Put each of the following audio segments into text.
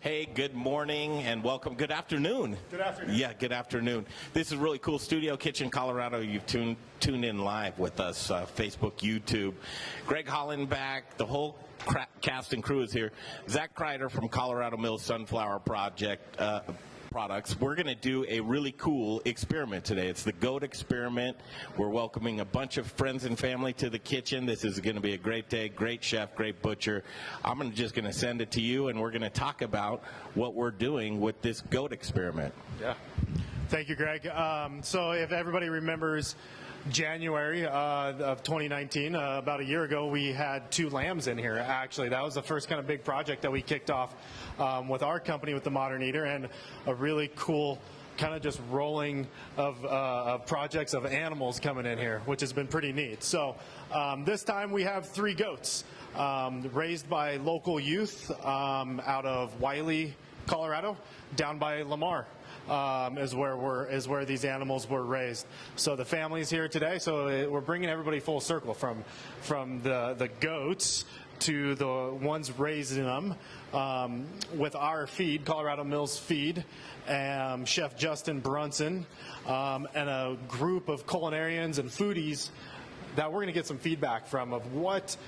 Hey, good morning and welcome. Good afternoon. Good afternoon. Yeah, good afternoon. This is really cool. Studio Kitchen, Colorado. You've tuned in live with us, Facebook, YouTube. Greg Hollenbach, the whole cast and crew is here. Zach Kreider from Colorado Mills Sunflower Project. Products. We're going to do a really cool experiment today. It's the goat experiment. We're welcoming a bunch of friends and family to the kitchen. This is going to be a great day, great chef, great butcher. I'm just going to send it to you, and we're going to talk about what we're doing with this goat experiment. Yeah. Thank you, Greg. So if everybody remembers January of 2019, about a year ago, we had 2 lambs in here. Actually, that was the first kind of big project that we kicked off with our company, with the Modern Eater, and a really cool kind of just rolling of projects of animals coming in here, which has been pretty neat. So this time we have 3 goats raised by local youth out of Wiley, Colorado, down by Lamar. Is where these animals were raised. So the family's here today. So we're bringing everybody full circle from the goats to the ones raising them with our feed, Colorado Mills feed, Chef Justin Brunson, and a group of culinarians and foodies that we're going to get some feedback from of what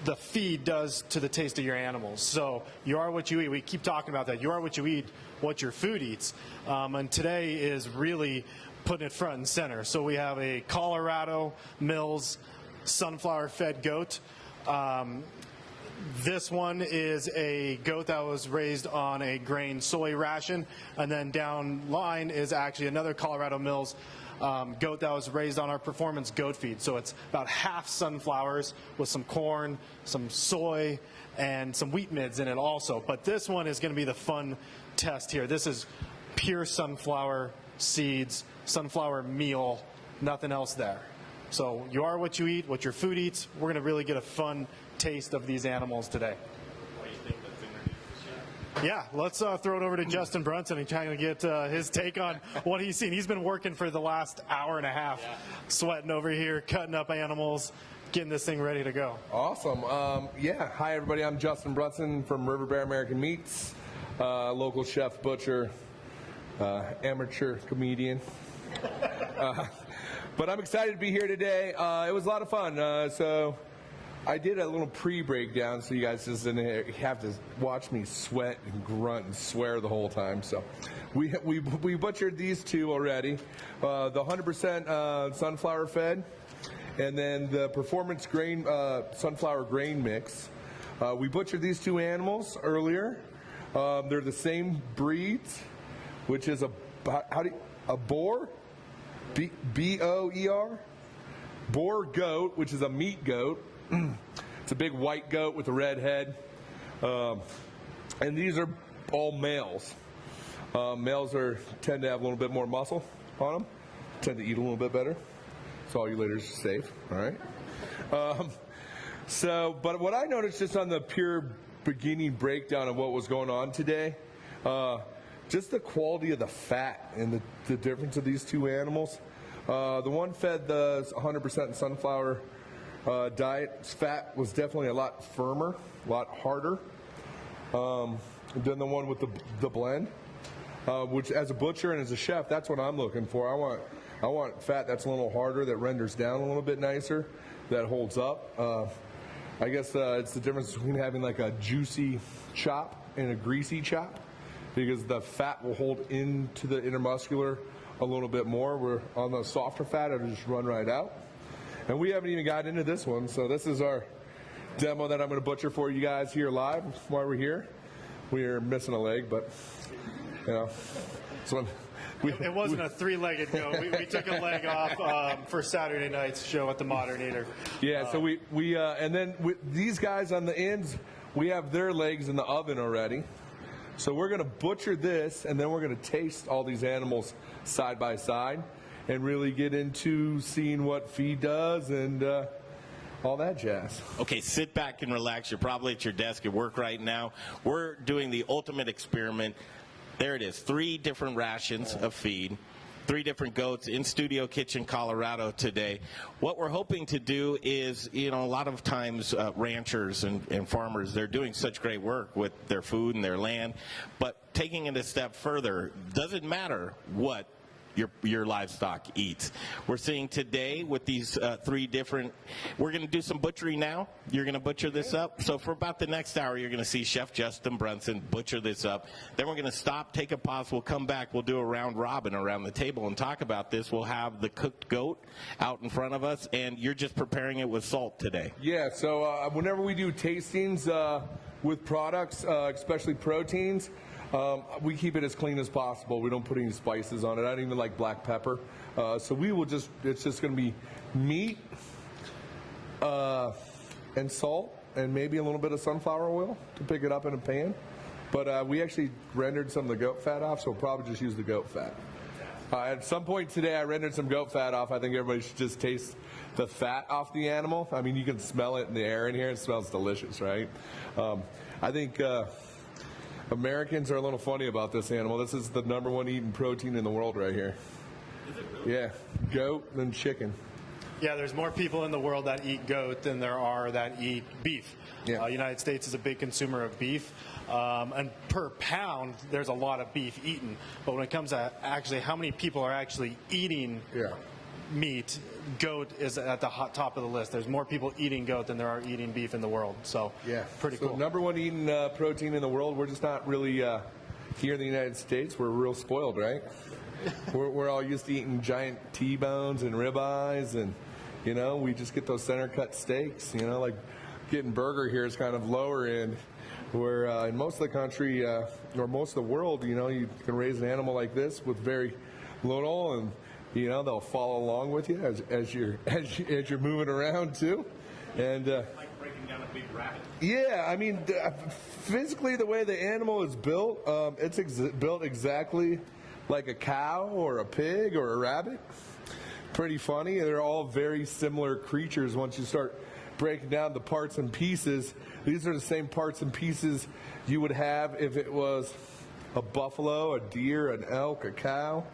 the feed does to the taste of your animals. So you are what you eat. We keep talking about that. You are what you eat, what your food eats. And today is really putting it front and center. So we have a Colorado Mills sunflower-fed goat. This one is a goat that was raised on a grain soy ration. And then down line is actually another Colorado Mills goat that was raised on our performance goat feed. So it's about half sunflowers with some corn, some soy, and some wheat midds in it also. But this one is going to be the fun test here. This is pure sunflower seeds, sunflower meal, nothing else there. So you are what you eat, what your food eats. We're going to really get a fun taste of these animals today. Yeah, let's throw it over to Justin Brunson and try to get his take on what he's seen. He's been working for the last hour and a half, sweating over here, cutting up animals, getting this thing ready to go. Awesome. Hi, everybody. I'm Justin Brunson from River Bear American Meats, local chef, butcher, amateur comedian. But I'm excited to be here today. It was a lot of fun. So I did a little pre-breakdown so you guys just didn't have to watch me sweat and grunt and swear the whole time. So we butchered these 2 already. The 100% sunflower fed, and then the performance grain sunflower grain mix. We butchered these 2 animals earlier. They're the same breeds, which is a boar, B-O-E-R, boar goat, which is a meat goat. It's a big white goat with a red head, and these are all males. Males tend to have a little bit more muscle on them, tend to eat a little bit better. So all you ladies are safe, all right? But what I noticed just on the pure beginning breakdown of what was going on today, just the quality of the fat and the difference of these 2 animals. The one fed the 100% sunflower diet, fat was definitely a lot firmer, a lot harder than the one with the blend. Which, as a butcher and as a chef, that's what I'm looking for. I want fat that's a little harder, that renders down a little bit nicer, that holds up. I guess it's the difference between having like a juicy chop and a greasy chop, because the fat will hold into the intermuscular a little bit more. We're on the softer fat, it'll just run right out. And we haven't even got into this one, so this is our demo that I'm going to butcher for you guys here live while we're here. We're missing a leg, but, you know, so it wasn't a 3-legged goat. We took a leg off for Saturday night's show at the Modern Eater. Yeah, so and then with these guys on the ends, we have their legs in the oven already. So we're going to butcher this, and then we're going to taste all these animals side by side and really get into seeing what feed does and all that jazz. Okay, sit back and relax. You're probably at your desk at work right now. We're doing the ultimate experiment. There it is, 3 different rations of feed. 3 different goats in Studio Kitchen, Colorado today. What we're hoping to do is, a lot of times ranchers and farmers, they're doing such great work with their food and their land, but taking it a step further, doesn't matter what your livestock eats. We're seeing today with these 3 different, we're going to do some butchery now. You're going to butcher this up. So for about the next hour, you're going to see Chef Justin Brunson butcher this up. Then we're going to stop, take a pause. We'll come back. We'll do a round robin around the table and talk about this. We'll have the cooked goat out in front of us, and you're just preparing it with salt today. Yeah, so whenever we do tastings with products, especially proteins, we keep it as clean as possible. We don't put any spices on it. I don't even like black pepper. So we will it's just going to be meat and salt and maybe a little bit of sunflower oil to pick it up in a pan. But we actually rendered some of the goat fat off, so we'll probably just use the goat fat. At some point today, I rendered some goat fat off. I think everybody should just taste the fat off the animal. I mean, you can smell it in the air in here. It smells delicious, right? I think Americans are a little funny about this animal. This is the #1 eaten protein in the world right here. Is it really? Yeah, goat and chicken. Yeah, there's more people in the world that eat goat than there are that eat beef. Yeah. United States is a big consumer of beef, and per pound, there's a lot of beef eaten. But when it comes to actually how many people are actually eating meat, goat is at the top of the list. There's more people eating goat than there are eating beef in the world. So pretty cool. #1 eaten protein in the world. We're just not really here in the United States. We're real spoiled, right? we're all used to eating giant T-bones and ribeyes, and we just get those center cut steaks. Like getting burger here is kind of lower end. Where in most of the country or most of the world, you can raise an animal like this with very little, and they'll follow along with you as you're moving around too, and Like breaking down a big rabbit. yeah, I mean, physically the way the animal is built, it's built exactly like a cow or a pig or a rabbit. Pretty funny. They're all very similar creatures once you start breaking down the parts and pieces. These are the same parts and pieces you would have if it was a buffalo, a deer, an elk, a cow.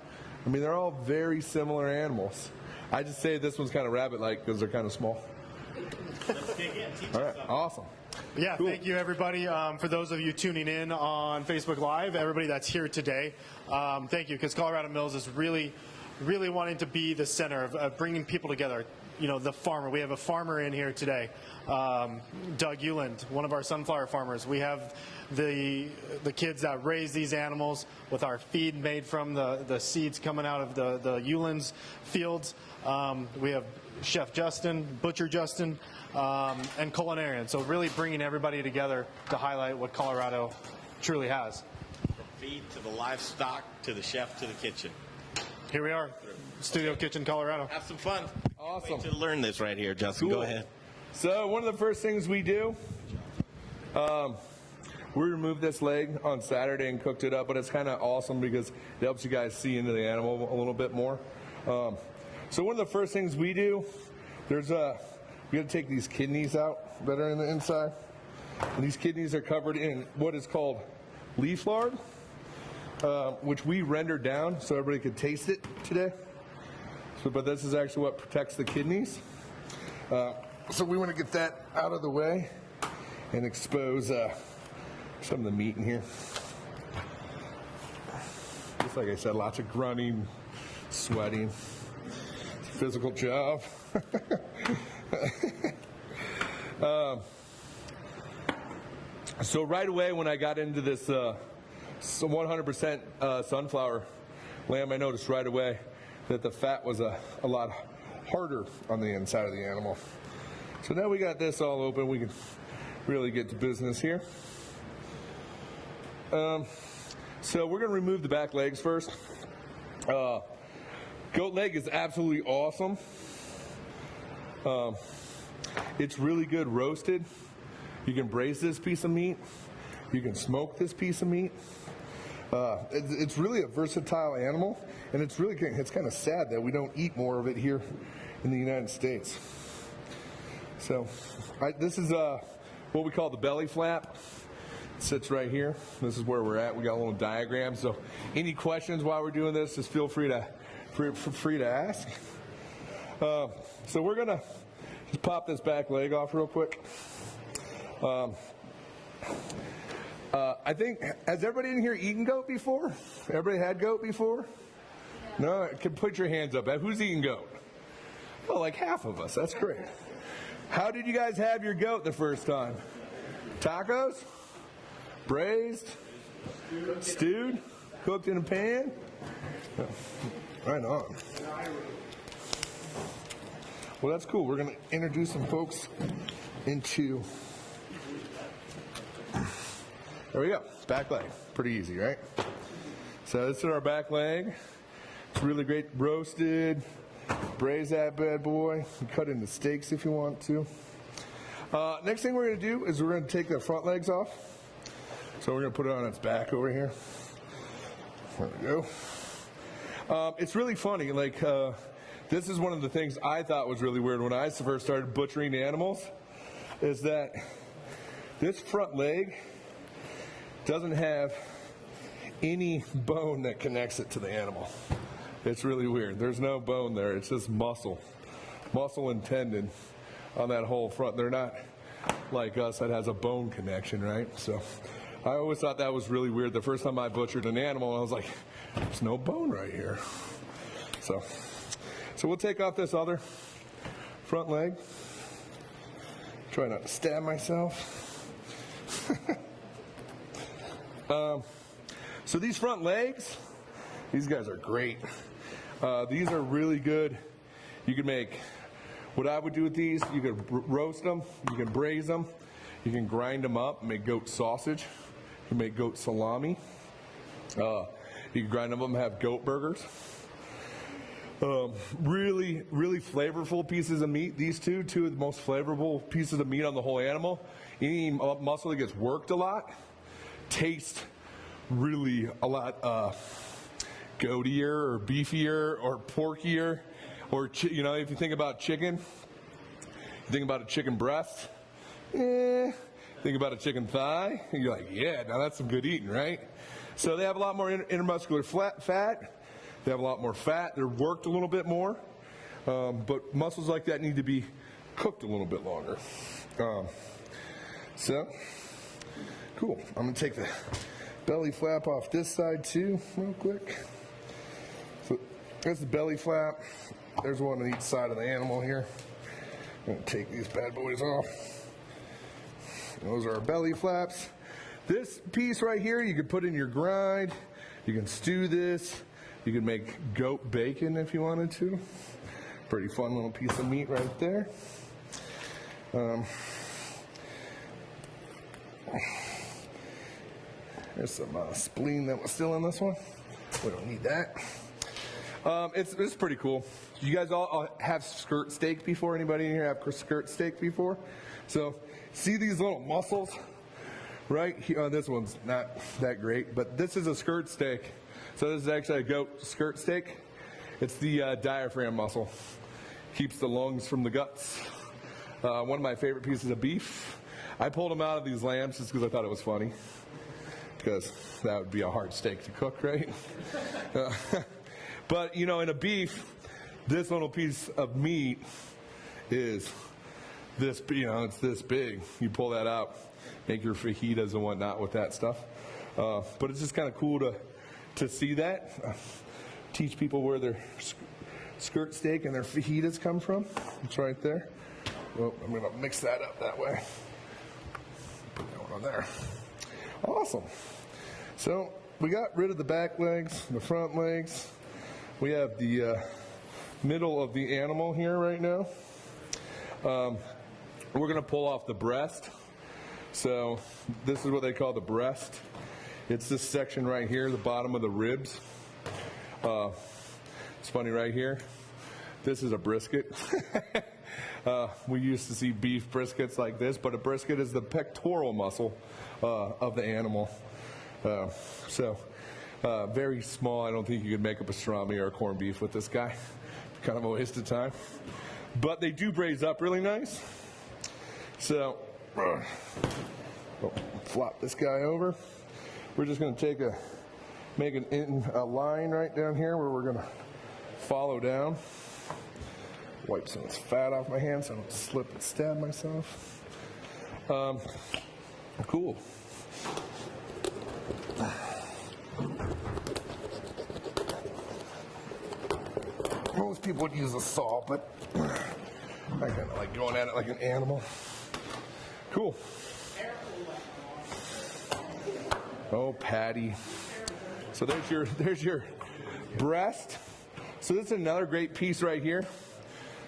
I mean, they're all very similar animals. I just say this one's kind of rabbit-like because they're kind of small. Let's dig in. Teach All us right, something. awesome. Yeah, Cool. Thank you, everybody. For those of you tuning in on Facebook Live, everybody that's here today, thank you, because Colorado Mills is really wanting to be the center of bringing people together. The farmer. We have a farmer in here today, Doug Euland, one of our sunflower farmers. We have the kids that raise these animals with our feed made from the seeds coming out of the Euland's fields. We have Chef Justin, Butcher Justin, and culinarian. So really bringing everybody together to highlight what Colorado truly has. From feed to the livestock to the chef to the kitchen. Here we are, Studio Kitchen, Colorado. Have some fun. Awesome. Wait to learn this right here, Justin. Cool. Go ahead. So one of the first things we do, we removed this leg on Saturday and cooked it up, but it's kind of awesome because it helps you guys see into the animal a little bit more. So one of the first things we do, we got to take these kidneys out that are in the inside. And these kidneys are covered in what is called leaf lard, which we rendered down so everybody could taste it today. But this is actually what protects the kidneys. So we want to get that out of the way and expose some of the meat in here. Just like I said, lots of grunting, sweating. It's a physical job. So right away when I got into this 100% sunflower lamb, I noticed right away that the fat was a lot harder on the inside of the animal. So now we got this all open, we can really get to business here. So we're going to remove the back legs first. Goat leg is absolutely awesome. It's really good roasted. You can braise this piece of meat. You can smoke this piece of meat. It's really a versatile animal, and it's kind of sad that we don't eat more of it here in the United States. So this is what we call the belly flap. It sits right here. This is where we're at. We got a little diagram. So any questions while we're doing this, just feel free to free to ask. So we're gonna just pop this back leg off real quick. I think, has everybody in here eaten goat before? Everybody had goat before? No? Can put your hands up. Who's eaten goat? Oh, like half of us. That's great. How did you guys have your goat the first time? Tacos? Braised? Stewed? Cooked in a pan? Right on. Well, that's cool. We're going to introduce some folks into... There we go. Back leg. Pretty easy, right? So this is our back leg. It's really great roasted. Braise that bad boy. You cut into steaks if you want to. Next thing we're going to do is we're going to take the front legs off. So we're going to put it on its back over here. There we go. It's really funny. Like, this is one of the things I thought was really weird when I first started butchering animals, is that this front leg doesn't have any bone that connects it to the animal. It's really weird. There's no bone there. It's just muscle and tendon on that whole front. They're not like us that has a bone connection, right? So I always thought that was really weird. The first time I butchered an animal, I was like, there's no bone right here. So we'll take off this other front leg. Try not to stab myself. So these front legs, these guys are great. These are really good. You can make, what I would do with these, you can roast them, you can braise them, you can grind them up, make goat sausage, you can make goat salami, you can grind them up and have goat burgers. Really, really flavorful pieces of meat. These two of the most flavorful pieces of meat on the whole animal. Any muscle that gets worked a lot tastes really a lot goatier or beefier or porkier, or if you think about chicken, you think about a chicken breast, think about a chicken thigh, and you're like, yeah, now that's some good eating, right? So they have a lot more intermuscular fat. They have a lot more fat. They're worked a little bit more, but muscles like that need to be cooked a little bit longer. So cool. I'm gonna take the belly flap off this side too, real quick. So there's the belly flap. There's one on each side of the animal here. I'm gonna take these bad boys off. Those are our belly flaps. This piece right here, you can put in your grind. You can stew this. You can make goat bacon if you wanted to. Pretty fun little piece of meat right there. There's some spleen that was still in this one. We don't need that. It's pretty cool. You guys all have skirt steak before? Anybody in here have skirt steak before? So see these little muscles, right? This one's not that great, but this is a skirt steak. So this is actually a goat skirt steak. It's the diaphragm muscle. Keeps the lungs from the guts. One of my favorite pieces of beef. I pulled them out of these lambs just because I thought it was funny. Because that would be a hard steak to cook, right? But, in a beef, this little piece of meat is this, it's this big. You pull that out, make your fajitas and whatnot with that stuff. But it's just kind of cool to see that. Teach people where their skirt steak and their fajitas come from. It's right there. Well, I'm going to mix that up that way. Put that one on there. Awesome. So we got rid of the back legs, the front legs. We have the middle of the animal here right now. We're going to pull off the breast. So this is what they call the breast. It's this section right here, the bottom of the ribs. It's funny right here. This is a brisket. We used to see beef briskets like this, but a brisket is the pectoral muscle of the animal. Very small. I don't think you could make a pastrami or a corned beef with this guy. Kind of a waste of time. But they do braise up really nice. So, flop this guy over. We're just going to make a line right down here where we're going to follow down. Wipe some of this fat off my hands so I don't slip and stab myself. Cool. Most people would use a saw, but I kind of like going at it like an animal. Cool. Oh, Patty. So there's your breast. So this is another great piece right here.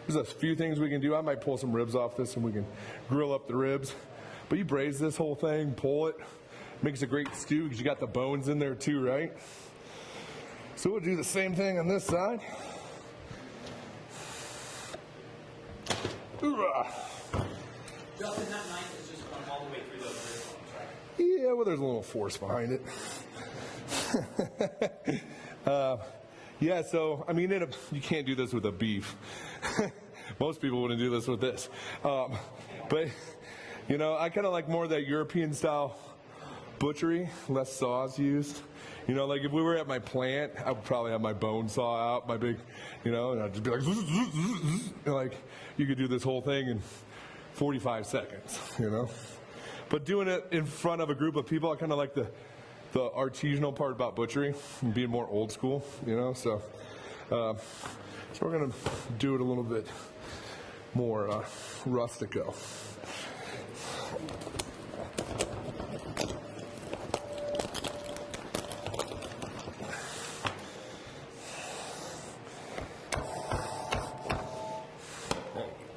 There's a few things we can do. I might pull some ribs off this and we can grill up the ribs. But you braise this whole thing, pull it. Makes a great stew because you got the bones in there too, right? So we'll do the same thing on this side. Justin, that knife is just going all the way through those rib bones, right? Yeah, well, there's a little force behind it. Yeah, so, I mean, you can't do this with a beef. Most people wouldn't do this with this. But, you know, I kind of like more of that European style butchery, less saws used. You know, like if we were at my plant, I would probably have my bone saw out, my big, you know, and I'd just be like, and like, you could do this whole thing in 45 seconds, you know. But doing it in front of a group of people, I kind of like the artisanal part about butchery and being more old school, you know. So we're gonna do it a little bit more rustico.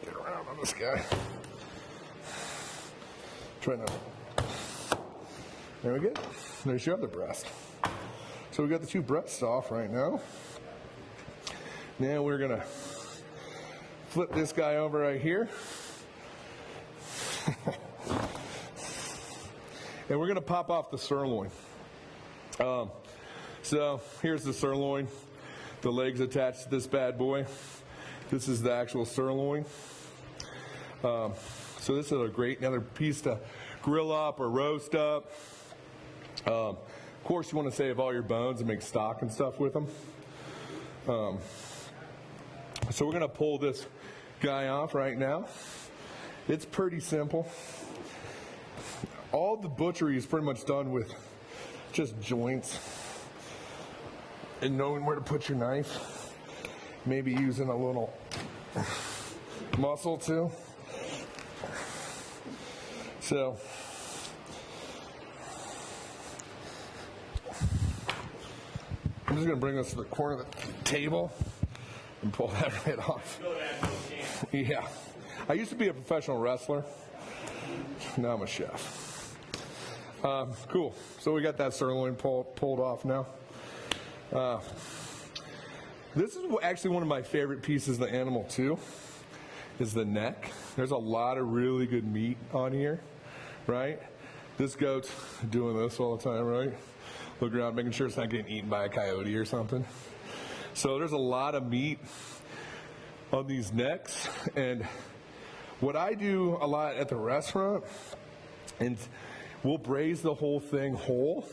Get around on this guy. Try not. There we go. There's your other breast. So we got the two breasts off right now. Now we're gonna flip this guy over right here. And we're gonna pop off the sirloin. So here's the sirloin. The legs attached to this bad boy. This is the actual sirloin. So this is a great another piece to grill up or roast up. Of course, you want to save all your bones and make stock and stuff with them. So we're going to pull this guy off right now. It's pretty simple. All the butchery is pretty much done with just joints and knowing where to put your knife. Maybe using a little muscle too. So I'm just going to bring this to the corner of the table and pull that right off. Yeah. I used to be a professional wrestler. Now I'm a chef. Cool. So we got that sirloin pulled off now. This is actually one of my favorite pieces of the animal too, is the neck. There's a lot of really good meat on here, right? This goat's doing this all the time, right? Looking around, making sure it's not getting eaten by a coyote or something. So there's a lot of meat on these necks. And what I do a lot at the restaurant, and we'll braise the whole thing whole,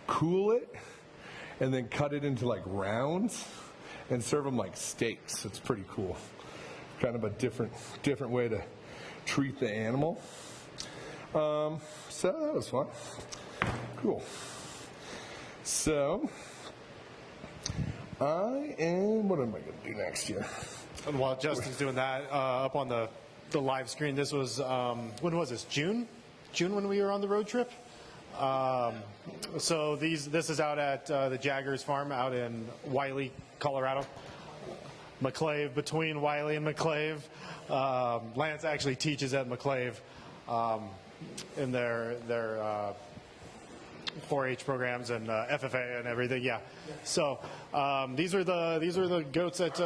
cool it, and then cut it into like rounds and serve them like steaks. It's pretty cool. Kind of a different way to treat the animal. So that was fun. Cool. So what am I going to do next here? And while Justin's doing that, up on the live screen, this was, when was this? June when we were on the road trip? So this is out at the Jaggers farm out in Wiley, Colorado. McClave, between Wiley and McClave. Lance actually teaches at McClave in their 4-H programs and FFA and everything. Yeah. So these are the goats that.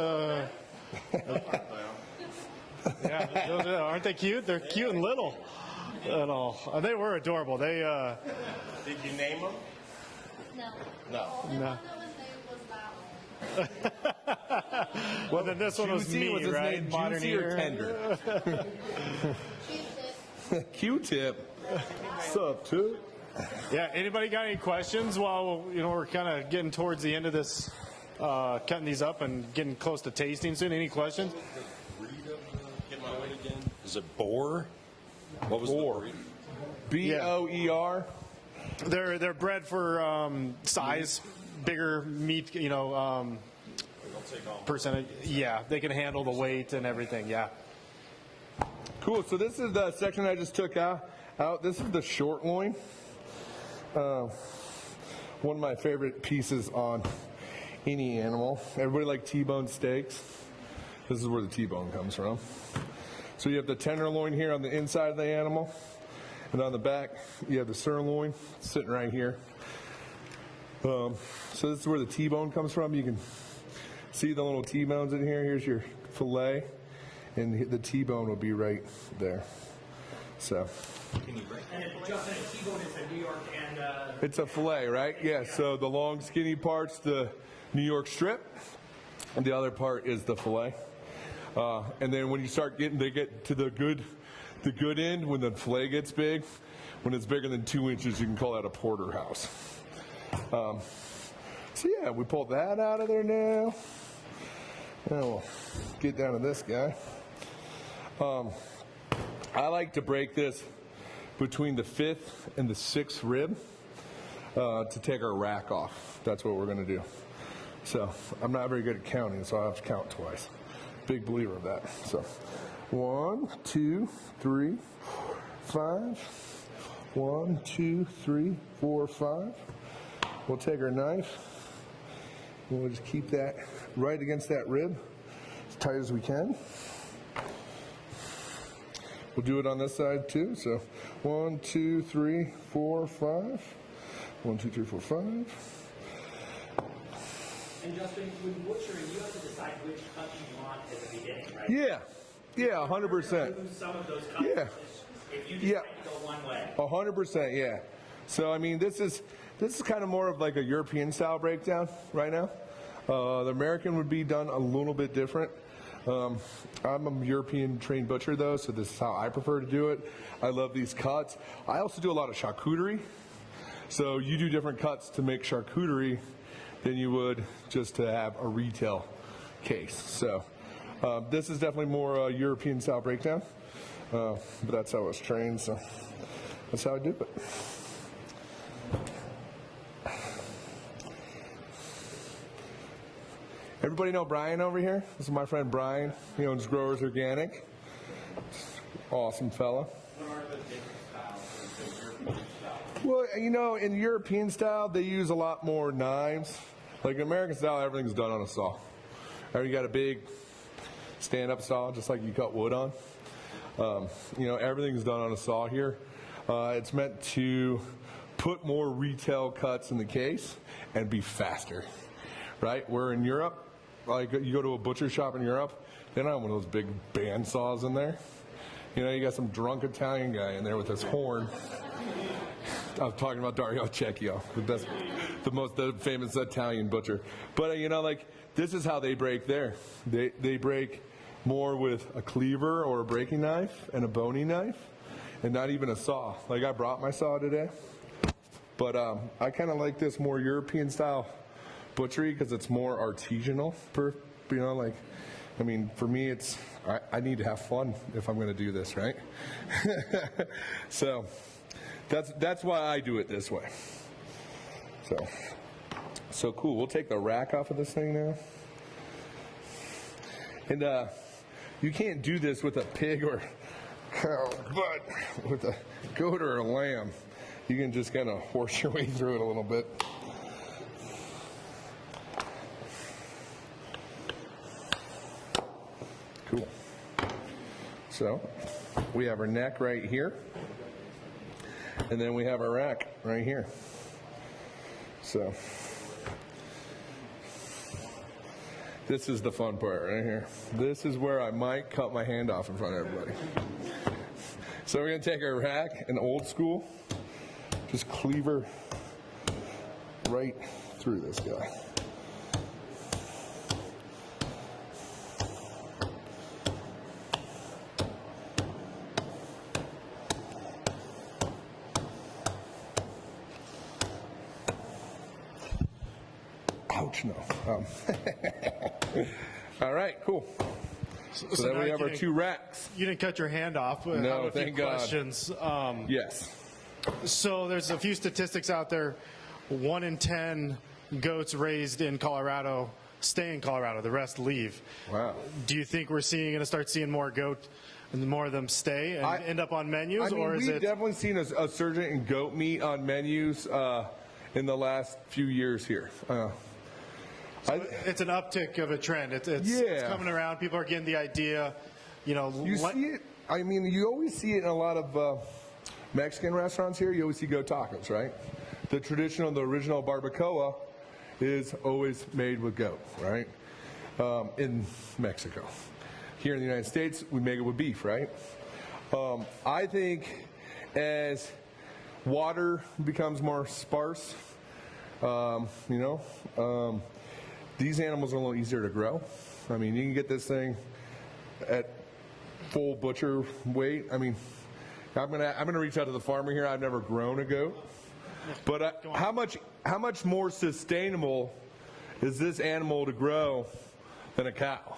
Yeah, aren't they cute? They're cute and little. And all. They were adorable. They. Did you name them? No. No. Well, then this one was Juicy, me, was his right? name Modern Juicy or ear. Tender? Q-tip. What's up, too? Yeah. Anybody got any questions? While we're kind of getting towards the end of this cutting these up and getting close to tasting soon. Any questions? Is it boar? What was Boar. the breed? B-O-E-R. They're bred for size, bigger meat, percentage. Yeah, they can handle the weight and everything. Yeah. Cool. So this is the section I just took out. This is the short loin. One of my favorite pieces on any animal. Everybody like T-bone steaks. This is where the T-bone comes from. So you have the tenderloin here on the inside of the animal, and on the back you have the sirloin sitting right here. So this is where the T-bone comes from. You can see the little T-bones in here. Here's your fillet, and the T-bone will be right there. So. And Justin, a T-bone is a New York and... It's a fillet, right? Yeah, so the long skinny part's the New York strip, and the other part is the fillet. And then when you start they get to the good end, when the fillet gets big, when it's bigger than 2 inches, you can call that a porterhouse. So yeah, we pulled that out of there now. Now we'll get down to this guy. I like to break this between the 5th and the 6th rib to take our rack off. That's what we're going to do. So I'm not very good at counting, so I have to count twice. Big believer of that. So 1, 2, 3, 4, 5. 1, 2, 3, 4, 5. We'll take our knife and we'll just keep that right against that rib as tight as we can. We'll do it on this side too. So 1, 2, 3, 4, 5. 1, 2, 3, 4, 5. And Justin, when butchering, you have to decide which cut you want at the beginning, right? Yeah, 100%. Lose some of those cuts Yeah. if you decide to go one way. 100%, yeah. So I mean, this is kind of more of like a European style breakdown right now. The American would be done a little bit different. I'm a European trained butcher though, so this is how I prefer to do it. I love these cuts. I also do a lot of charcuterie. So you do different cuts to make charcuterie than you would just to have a retail case. So this is definitely more European style breakdown, but that's how I was trained, so that's how I do it. Everybody know Brian over here? This is my friend Brian. He owns Growers Organic. Awesome fella. What are the different styles in European style? Well, in European style, they use a lot more knives. Like in American style, everything's done on a saw. You got a big stand-up saw, just like you cut wood on. Everything's done on a saw here. It's meant to put more retail cuts in the case and be faster, right? Where in Europe, like you go to a butcher shop in Europe, they don't have one of those big band saws in there. You got some drunk Italian guy in there with his horn. I was talking about Dario Cecchio, the most famous Italian butcher. But this is how they break there. They break more with a cleaver or a breaking knife and a boning knife, and not even a saw. Like I brought my saw today, but I kind of like this more European style butchery because it's more artisanal. For me, it's I need to have fun if I'm going to do this, right? So. That's why I do it this way. So cool. We'll take the rack off of this thing now. And you can't do this with a pig or cow, but with a goat or a lamb, you can just kind of horse your way through it a little bit. Cool. So we have our neck right here. And then we have our rack right here. So this is the fun part right here. This is where I might cut my hand off in front of everybody. So we're going to take our rack, an old school, just cleaver right through this guy. Ouch, no. All right, cool. So then now we have you our didn't- 2 racks. You didn't cut your hand off. But I No, have a few thank God. questions. Yes. So there's a few statistics out there. 1 in 10 goats raised in Colorado stay in Colorado. The rest leave. Wow. Do you think we're going to start seeing more goat and more of them stay and end up on menus? I mean, or is we've it definitely seen a surge in goat meat on menus in the last few years here. it's an uptick of a trend? It's coming around. People are getting the idea. You see it. I mean, you always see it in a lot of Mexican restaurants here. You always see goat tacos, right? The traditional, the original barbacoa is always made with goat, right? In Mexico. Here in the United States, we make it with beef, right? I think as water becomes more sparse, these animals are a little easier to grow. I mean, you can get this thing at full butcher weight. I mean, I'm gonna reach out to the farmer here. I've never grown a goat, but how much more sustainable is this animal to grow than a cow?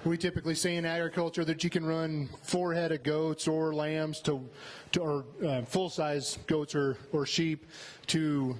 We typically say in agriculture that you can run 4 head of goats or lambs or full-size goats or sheep to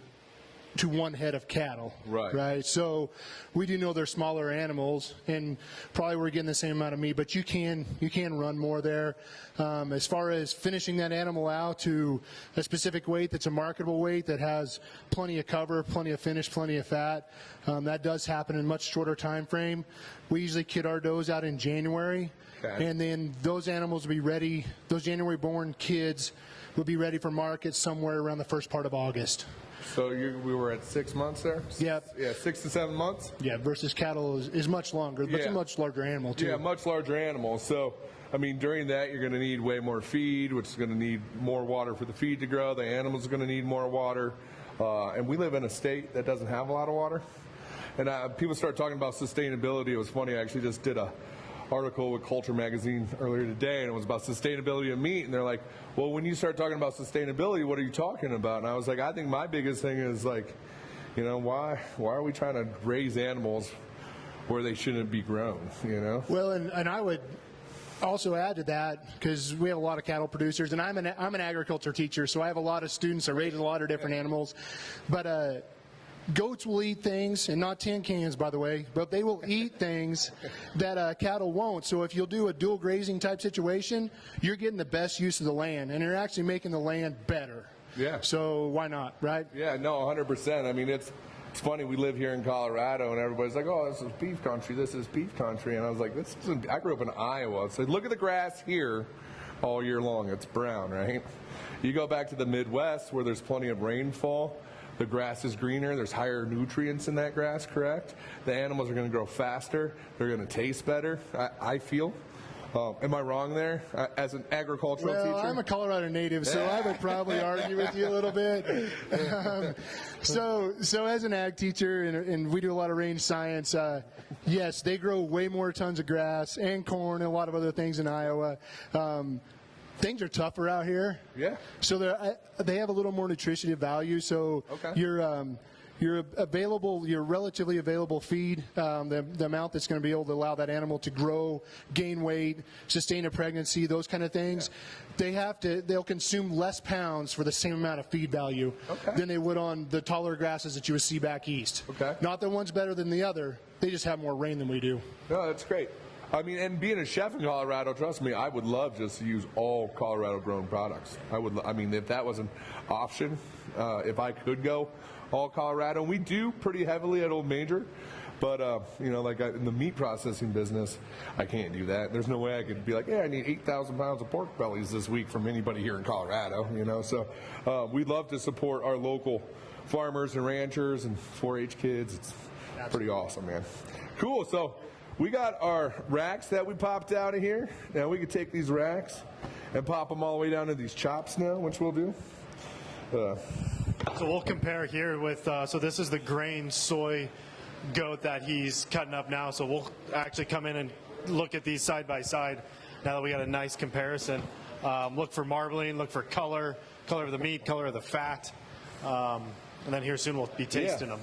1 head of cattle. Right. So we do know they're smaller animals, and probably we're getting the same amount of meat, but you can run more there. As far as finishing that animal out to a specific weight that's a marketable weight that has plenty of cover, plenty of finish, plenty of fat, that does happen in a much shorter time frame. We usually kid our does out in January, and then those animals will be ready. Those January-born kids will be ready for market somewhere around the first part of August. So we were at 6 months there? Yep. Yeah, 6 to 7 months? Yeah, versus cattle is much longer, but it's a much larger animal, too. Yeah, much larger animal. So, I mean, during that, you're going to need way more feed, which is going to need more water for the feed to grow. The animals are going to need more water. And we live in a state that doesn't have a lot of water. And people start talking about sustainability. It was funny, I actually just did a article with Culture Magazine earlier today, and it was about sustainability of meat, and they're like, well, when you start talking about sustainability, what are you talking about? And I was like, I think my biggest thing is like, why are we trying to raise animals where they shouldn't be grown, Well, and I would also add to that, because we have a lot of cattle producers, and I'm an agriculture teacher, so I have a lot of students that raise a lot of different animals, but goats will eat things, and not tin cans, by the way, but they will eat things that cattle won't. So if you'll do a dual grazing type situation, you're getting the best use of the land, and you're actually making the land better. Yeah. So why not, right? Yeah, no, 100%. I mean, it's funny, we live here in Colorado, and everybody's like, oh, this is beef country, this is beef country. And I was like, I grew up in Iowa. So look at the grass here all year long. It's brown, right? You go back to the Midwest where there's plenty of rainfall. The grass is greener. There's higher nutrients in that grass, correct? The animals are going to grow faster. They're going to taste better, I feel. Am I wrong there as an agricultural teacher? I'm a Colorado native, so I would probably argue with you a little bit. So as an ag teacher, and we do a lot of range science, yes, they grow way more tons of grass and corn and a lot of other things in Iowa. Things are tougher out here. Yeah. So they have a little more nutritive value. So your relatively available feed, the amount that's going to be able to allow that animal to grow, gain weight, sustain a pregnancy, those kind of things, they'll consume less pounds for the same amount of feed value than they would on the taller grasses that you would see back east. Okay. Not that one's better than the other. They just have more rain than we do. No, that's great. I mean, and being a chef in Colorado, trust me, I would love just to use all Colorado-grown products. I mean, if that was an option, if I could go all Colorado, we do pretty heavily at Old Major, but in the meat processing business, I can't do that. There's no way I could be like, I need 8,000 pounds of pork bellies this week from anybody here in Colorado. So we'd love to support our local farmers and ranchers and 4-H kids. It's pretty awesome, man. Cool. So we got our racks that we popped out of here. Now we can take these racks and pop them all the way down to these chops now, which we'll do. So we'll compare here with, so this is the grain soy goat that he's cutting up now. So we'll actually come in and look at these side by side now that we got a nice comparison. Look for marbling, look for color of the meat, color of the fat. And then here soon we'll be tasting them.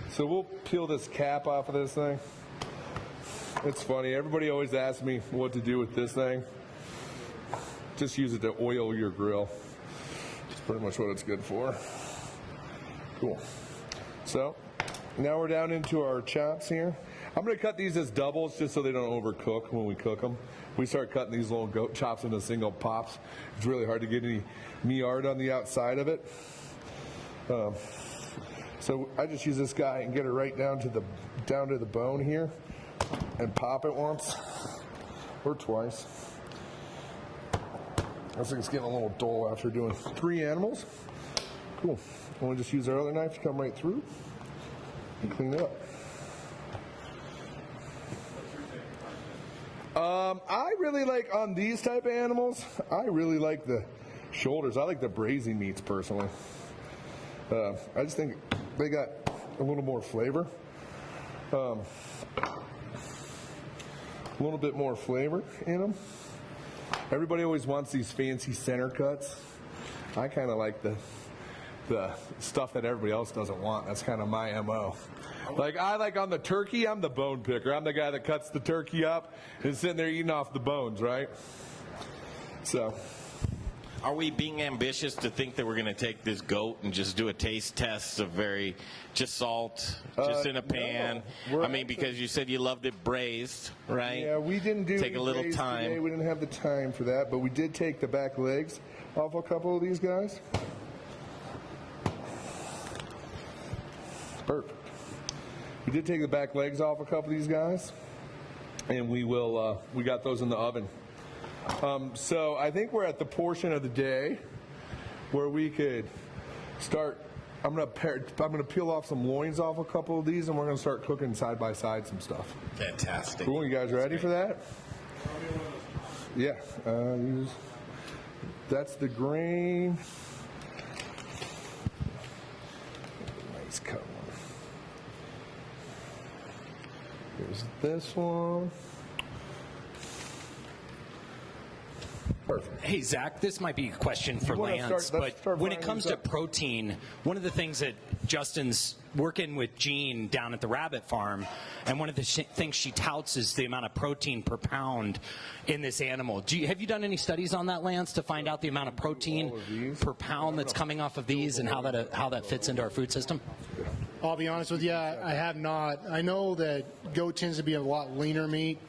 So we'll peel this cap off of this thing. It's funny. Everybody always asks me what to do with this thing. Just use it to oil your grill. That's pretty much what it's good for. Cool. So now we're down into our chops here. I'm going to cut these as doubles just so they don't overcook when we cook them. We start cutting these little goat chops into single pops. It's really hard to get any meat on the outside of it. So I just use this guy and get it right down to the bone here and pop it once or twice. This thing's getting a little dull after doing 3 animals. Cool. And we'll just use our other knife to come right through and clean it up. I really like, on these type of animals, I really like the shoulders. I like the braising meats personally. I just think they got a little more flavor. A little bit more flavor in them. Everybody always wants these fancy center cuts. I kind of like the stuff that everybody else doesn't want. That's kind of my MO. Like, I like on the turkey, I'm the bone picker. I'm the guy that cuts the turkey up and sitting there eating off the bones, right? So. Are we being ambitious to think that we're going to take this goat and just do a taste test of just salt, just in a pan? No, I mean, because you said you loved it braised, right? Yeah, we didn't do take a little braised time. Today. We didn't have the time for that, but we did take the back legs off a couple of these guys. Perfect. We did take the back legs off a couple of these guys, and we got those in the oven. So I think we're at the portion of the day where we could start. I'm gonna peel off some loins off a couple of these, and we're gonna start cooking side by side some stuff. Fantastic. Cool. You guys ready for that? Yeah. That's the grain. Nice cut one. Here's this one. Perfect. Hey, Zach, this might be a question for Lance, but when it comes to protein, one of the things that Justin's working with Jean down at the rabbit farm, and one of the things she touts is the amount of protein per pound in this animal. Have you done any studies on that, Lance, to find out the amount of protein per pound that's coming off of these and how that fits into our food system? I'll be honest with you, I have not. I know that goat tends to be a lot leaner meat,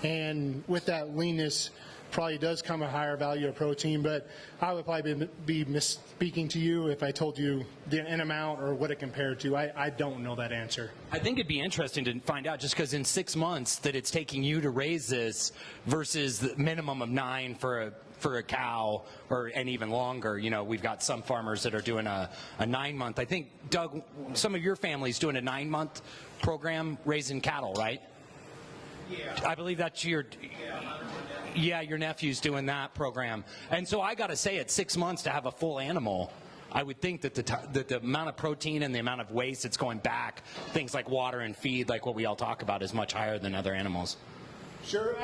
and with that leanness probably does come a higher value of protein, but I would probably be misspeaking to you if I told you an amount or what it compared to. I don't know that answer. I think it'd be interesting to find out, just because in 6 months that it's taking you to raise this versus the minimum of 9 for a cow, and even longer. You know, we've got some farmers that are doing a 9-month. I think, Doug, some of your family's doing a 9-month program raising cattle, right? Yeah. I believe that's your nephew's doing that program. And so I got to say, at 6 months to have a full animal, I would think that the amount of protein and the amount of waste that's going back, things like water and feed, like what we all talk about, is much higher than other animals. Sure.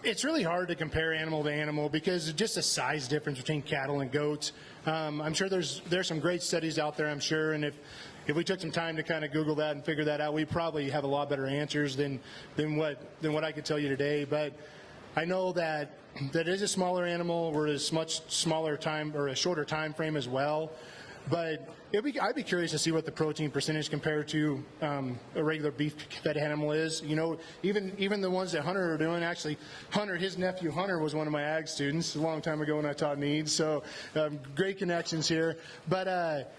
It's really hard to compare animal to animal because just a size difference between cattle and goats. I'm sure there's some great studies out there, I'm sure, and if we took some time to kind of Google that and figure that out, we probably have a lot better answers than what I could tell you today. But I know that is a smaller animal, or is much smaller time or a shorter time frame as well. But I'd be curious to see what the protein percentage compared to a regular beef-fed animal is. You know, even the ones that Hunter are doing. Actually, his nephew Hunter was one of my ag students a long time ago when I taught needs. So great connections here. But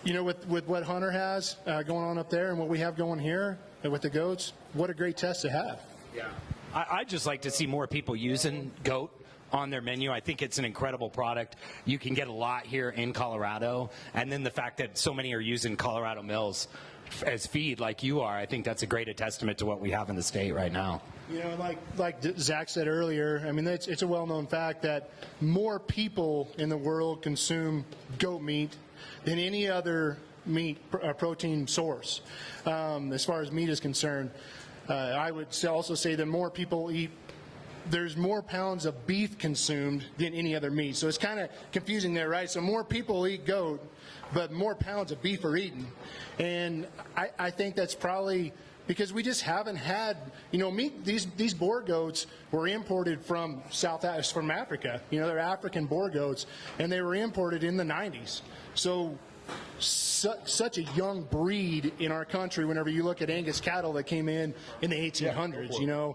with what Hunter has going on up there and what we have going here with the goats, what a great test to have. Yeah, I'd just like to see more people using goat on their menu. I think it's an incredible product. You can get a lot here in Colorado, and then the fact that so many are using Colorado mills as feed like you are, I think that's a great testament to what we have in the state right now. You know, like Zach said earlier, I mean, it's a well-known fact that more people in the world consume goat meat than any other meat protein source. As far as meat is concerned, I would also say that more people eat there's more pounds of beef consumed than any other meat. So it's kind of confusing there, right? So more people eat goat, but more pounds of beef are eaten. And I think that's probably because we just haven't had, meat. These boar goats were imported from from Africa. They're African boar goats, and they were imported in the 90s. So such a young breed in our country. Whenever you look at Angus cattle that came in the 1800s,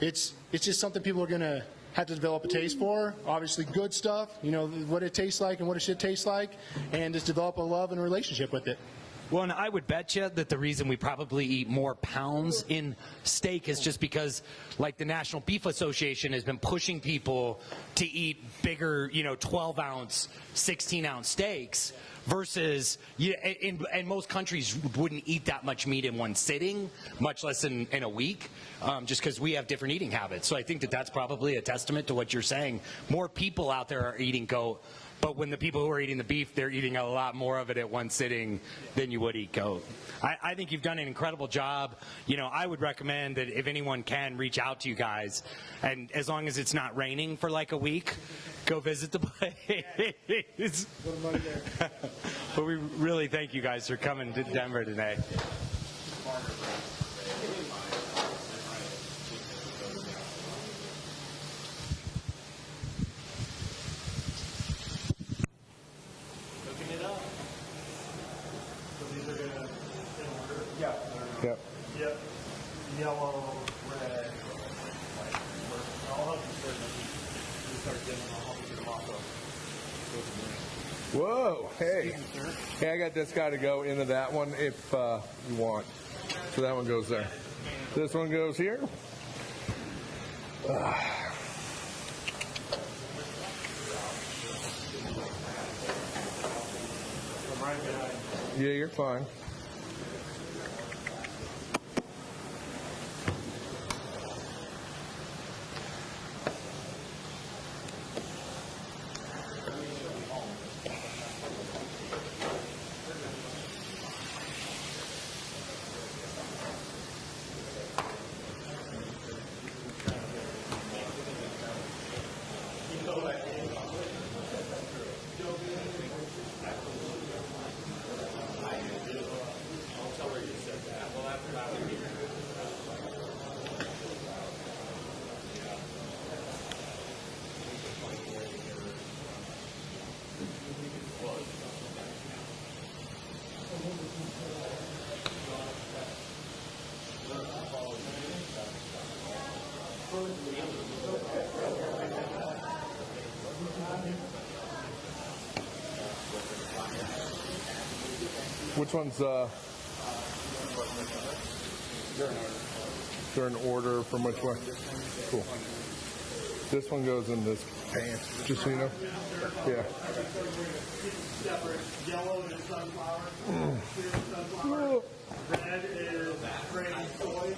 it's just something people are going to have to develop a taste for. Obviously, good stuff. What it tastes like and what it should taste like, and just develop a love and relationship with it. Well, and I would bet you that the reason we probably eat more pounds in steak is just because, like, the National Beef Association has been pushing people to eat bigger, 12-ounce, 16-ounce steaks versus, and most countries wouldn't eat that much meat in one sitting, much less in a week, just because we have different eating habits. So I think that that's probably a testament to what you're saying. More people out there are eating goat. But when the people who are eating the beef, they're eating a lot more of it at one sitting than you would eat goat. I think you've done an incredible job. I would recommend that if anyone can, reach out to you guys. And as long as it's not raining for like a week, go visit the place. But we really thank you guys for coming to Denver today. Yep. Yep. Yellow, red, white. I'll help you start them. You start getting them. I'll help you get them off. Whoa, hey. Hey, I got this guy to go into that one if you want. So that one goes there. This one goes here. Yeah, you're fine. Which one's they're in order from which one? Cool. This one goes in this pan, just so you know. Yeah. Yellow is sunflower. Clear is sunflower. Red is grain soy.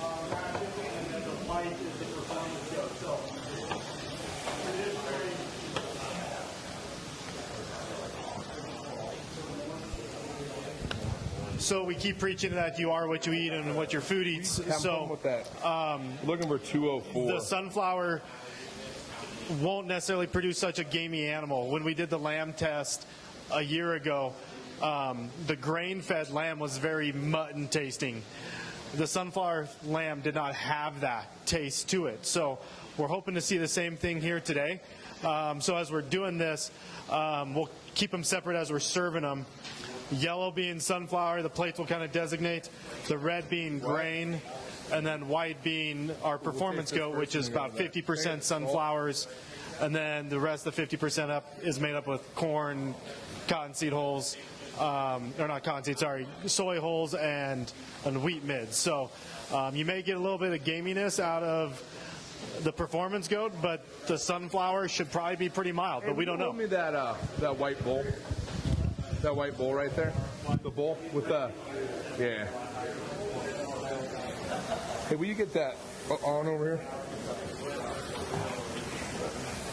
And then the white is the performance goat. So it is very. So we keep preaching that you are what you eat and what your food eats. So with that. Looking for 204. The sunflower won't necessarily produce such a gamey animal. When we did the lamb test a year ago, the grain-fed lamb was very mutton tasting. The sunflower lamb did not have that taste to it. So we're hoping to see the same thing here today. So as we're doing this, we'll keep them separate as we're serving them. Yellow being sunflower, the plates will kind of designate. The red being grain, and then white being our performance goat, which is about 50% sunflowers, and then the rest of the 50% up is made up with corn, cottonseed hulls, or not cottonseed, sorry, soy hulls and wheat mids. So you may get a little bit of gaminess out of the performance goat, but the sunflower should probably be pretty mild, but we don't know. Hold me that white bowl. That white bowl right there? The bowl with the, yeah. Hey, will you get that on over here?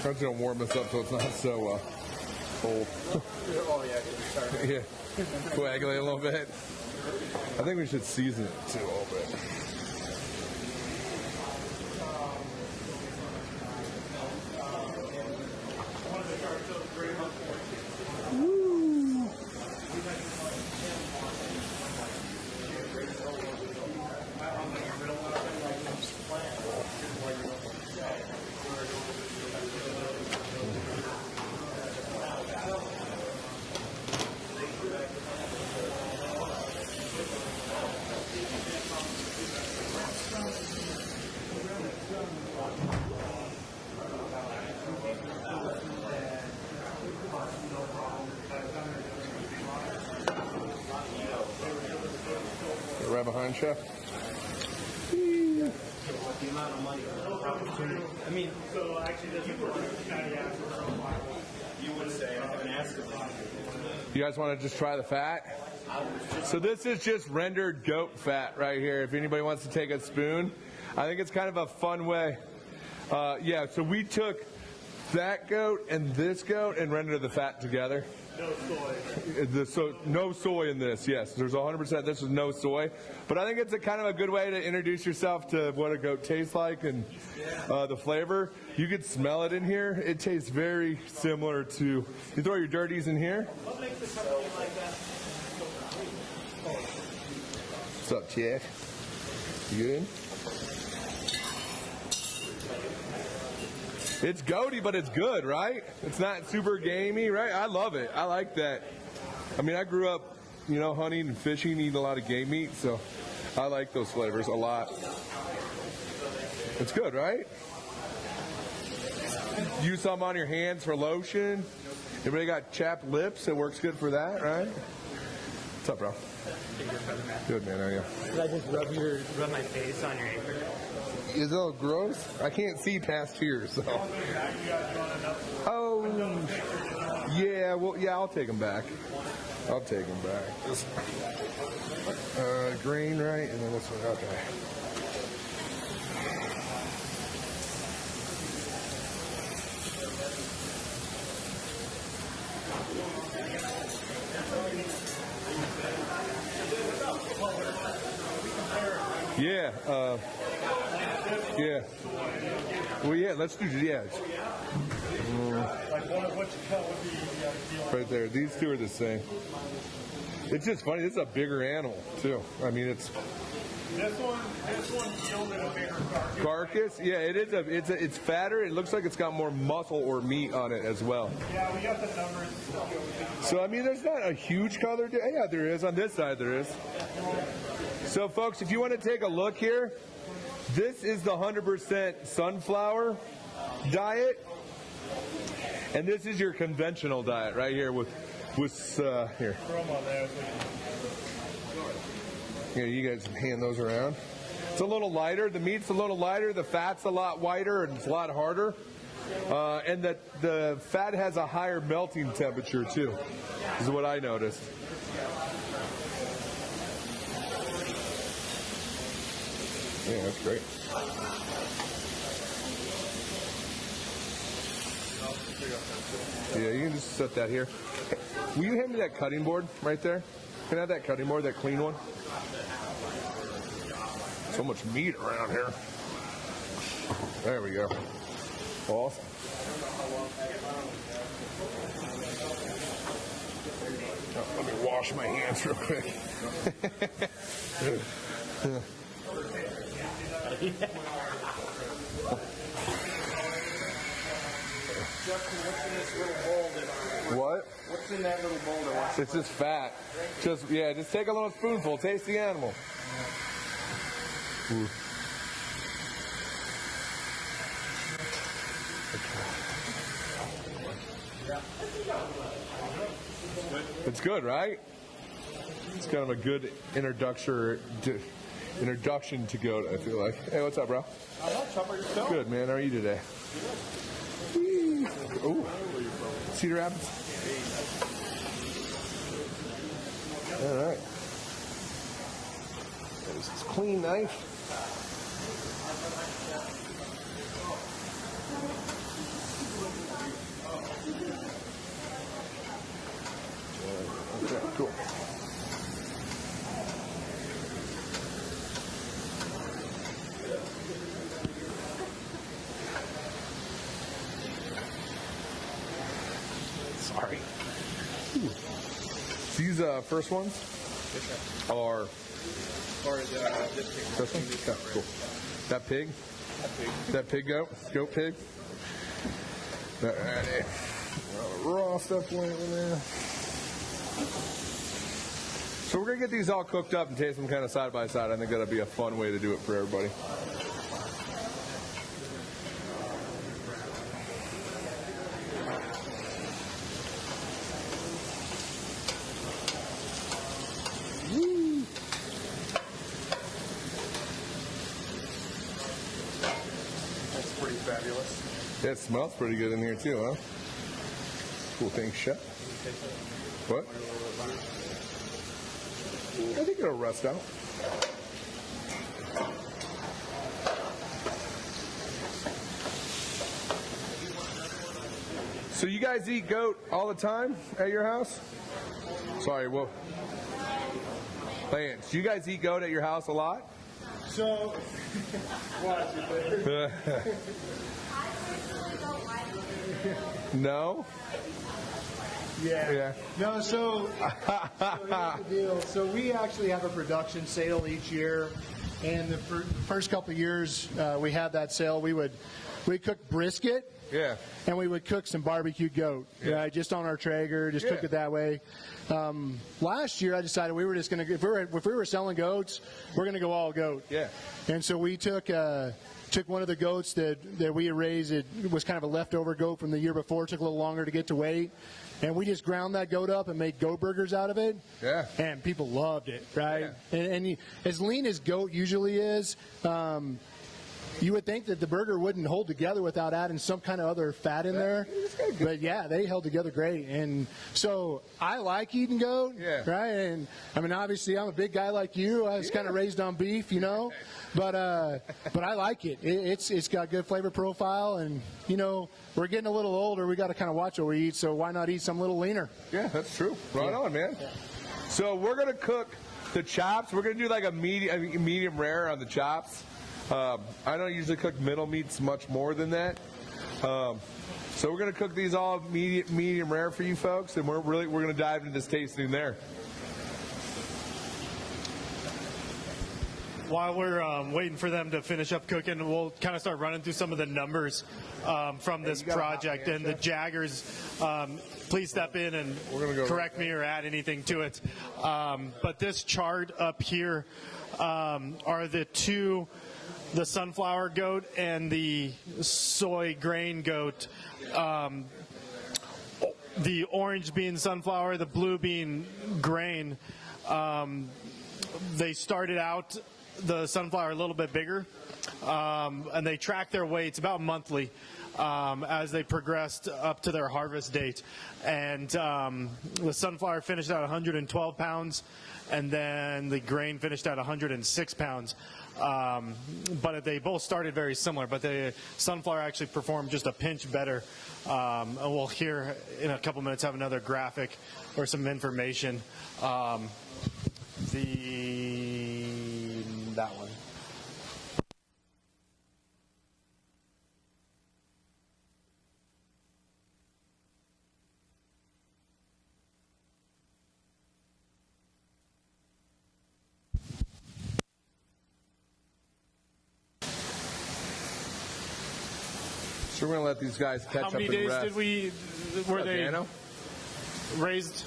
I'm just going to warm this up so it's not so cold. Oh, yeah. Yeah. Coagulate a little bit. I think we should season it too a little bit. right behind you. The amount of money. I mean, so actually, this is you would say, I haven't asked about it. You guys want to just try the fat? So this is just rendered goat fat right here. If anybody wants to take a spoon, I think it's kind of a fun way. Yeah, so we took that goat and this goat and rendered the fat together. No soy. So no soy in this, yes. There's 100% this is no soy. But I think it's a kind of a good way to introduce yourself to what a goat tastes like and the flavor. You could smell it in here. It tastes very similar to, you throw your dirties in here. What makes the company like that? What's up, Chef? You good? It's goaty, but it's good, right? It's not super gamey, right? I love it. I like that. I mean, I grew up, hunting and fishing, eating a lot of game meat, so I like those flavors a lot. It's good, right? Use some on your hands for lotion. Everybody got chapped lips? It works good for that, right? What's up, bro? Good, man. How are you? Did I just rub my face on your apron? Is it gross? I can't see past here, so. Oh, yeah. Well, yeah. I'll take them back. I'll take them back. This green, right, and then this one. Okay. Yeah. Yeah. Well, yeah. Let's do. Yeah. Right there. These two are the same. It's just funny. This is a bigger animal too. I mean, it's. This one yielded a bigger carcass. Carcass? Yeah, it is. It's fatter. It looks like it's got more muscle or meat on it as well. Yeah, we got the numbers. So I mean, there's not a huge color. Yeah, there is. On this side, there is. So, folks, if you want to take a look here, this is the 100% sunflower diet, and this is your conventional diet right here with here. Here, you guys hand those around. It's a little lighter. The meat's a little lighter. The fat's a lot whiter and it's a lot harder. And the fat has a higher melting temperature too. This is what I noticed. Yeah, that's great. Yeah, you can just set that here. Will you hand me that cutting board right there? Can I have that cutting board, that clean one? So much meat around here. There we go. Awesome. Oh, let me wash my hands real quick. Justin, what's in this little bowl? What? What's in that little bowl? It's just fat. Just take a little spoonful. Taste the animal. Ooh. It's good, right? It's kind of a good introduction to goat, I feel like. Hey, what's up, bro? Good, man. How are you today? Ooh. Cedar Rapids? All right. There's this clean knife. Okay, cool. Sorry. Ooh. These first ones are. This one? Okay, cool. That pig? That pig goat pig? Alrighty. Raw stuff went in there. So we're going to get these all cooked up and taste them kind of side by side. I think that'll be a fun way to do it for everybody. It smells pretty good in here too, huh? Cool thing, Chef. What? I think it'll rust out. So you guys eat goat all the time at your house? Sorry, well, Lance, do you guys eat goat at your house a lot? So, No? Yeah. No, so here's the deal. So we actually have a production sale each year, and the first couple of years we had that sale, we'd cook brisket. Yeah. And we would cook some barbecued goat, right, just on our Traeger, just cook it that way. Last year, I decided we were just going to, if we were selling goats, we're going to go all goat. Yeah. And so we took one of the goats that we had raised. It was kind of a leftover goat from the year before. It took a little longer to get to weight. And we just ground that goat up and made goat burgers out of it. Yeah. And people loved it, right? Yeah. And as lean as goat usually is, you would think that the burger wouldn't hold together without adding some kind of other fat in there. But yeah, they held together great. And so I like eating goat, right? And I mean, obviously I'm a big guy like you. I was kind of raised on beef, you know, but I like it. It's got good flavor profile, and you know, we're getting a little older. We got to kind of watch what we eat. So why not eat some little leaner? Yeah, that's true. Right on, man. Yeah. So we're gonna cook the chops. We're gonna do like a medium rare on the chops. I don't usually cook middle meats much more than that. So we're going to cook these all medium rare for you folks, and we're going to dive into this tasting there. While we're waiting for them to finish up cooking, we'll kind of start running through some of the numbers from this project. And the Jaggers, please step in and correct me or add anything to it. But this chart up here are the sunflower goat and the soy grain goat. The orange being sunflower, the blue being grain. They started out the sunflower a little bit bigger, and they track their weights about monthly as they progressed up to their harvest date. And the sunflower finished at 112 pounds, and then the grain finished at 106 pounds. But they both started very similar, but the sunflower actually performed just a pinch better. And we'll hear in a couple minutes have another graphic or some information. That one. So we're going to let these guys catch up and rest. How many days were they Dano? raised?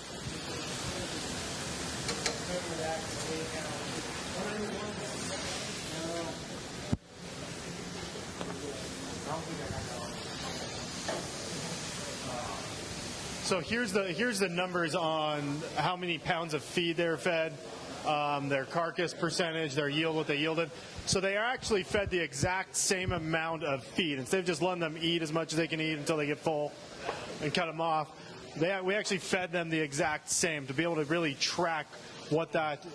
So here's the numbers on how many pounds of feed they're fed, their carcass percentage, their yield, what they yielded. So they are actually fed the exact same amount of feed. Instead of just letting them eat as much as they can eat until they get full and cut them off, we actually fed them the exact same to be able to really track what that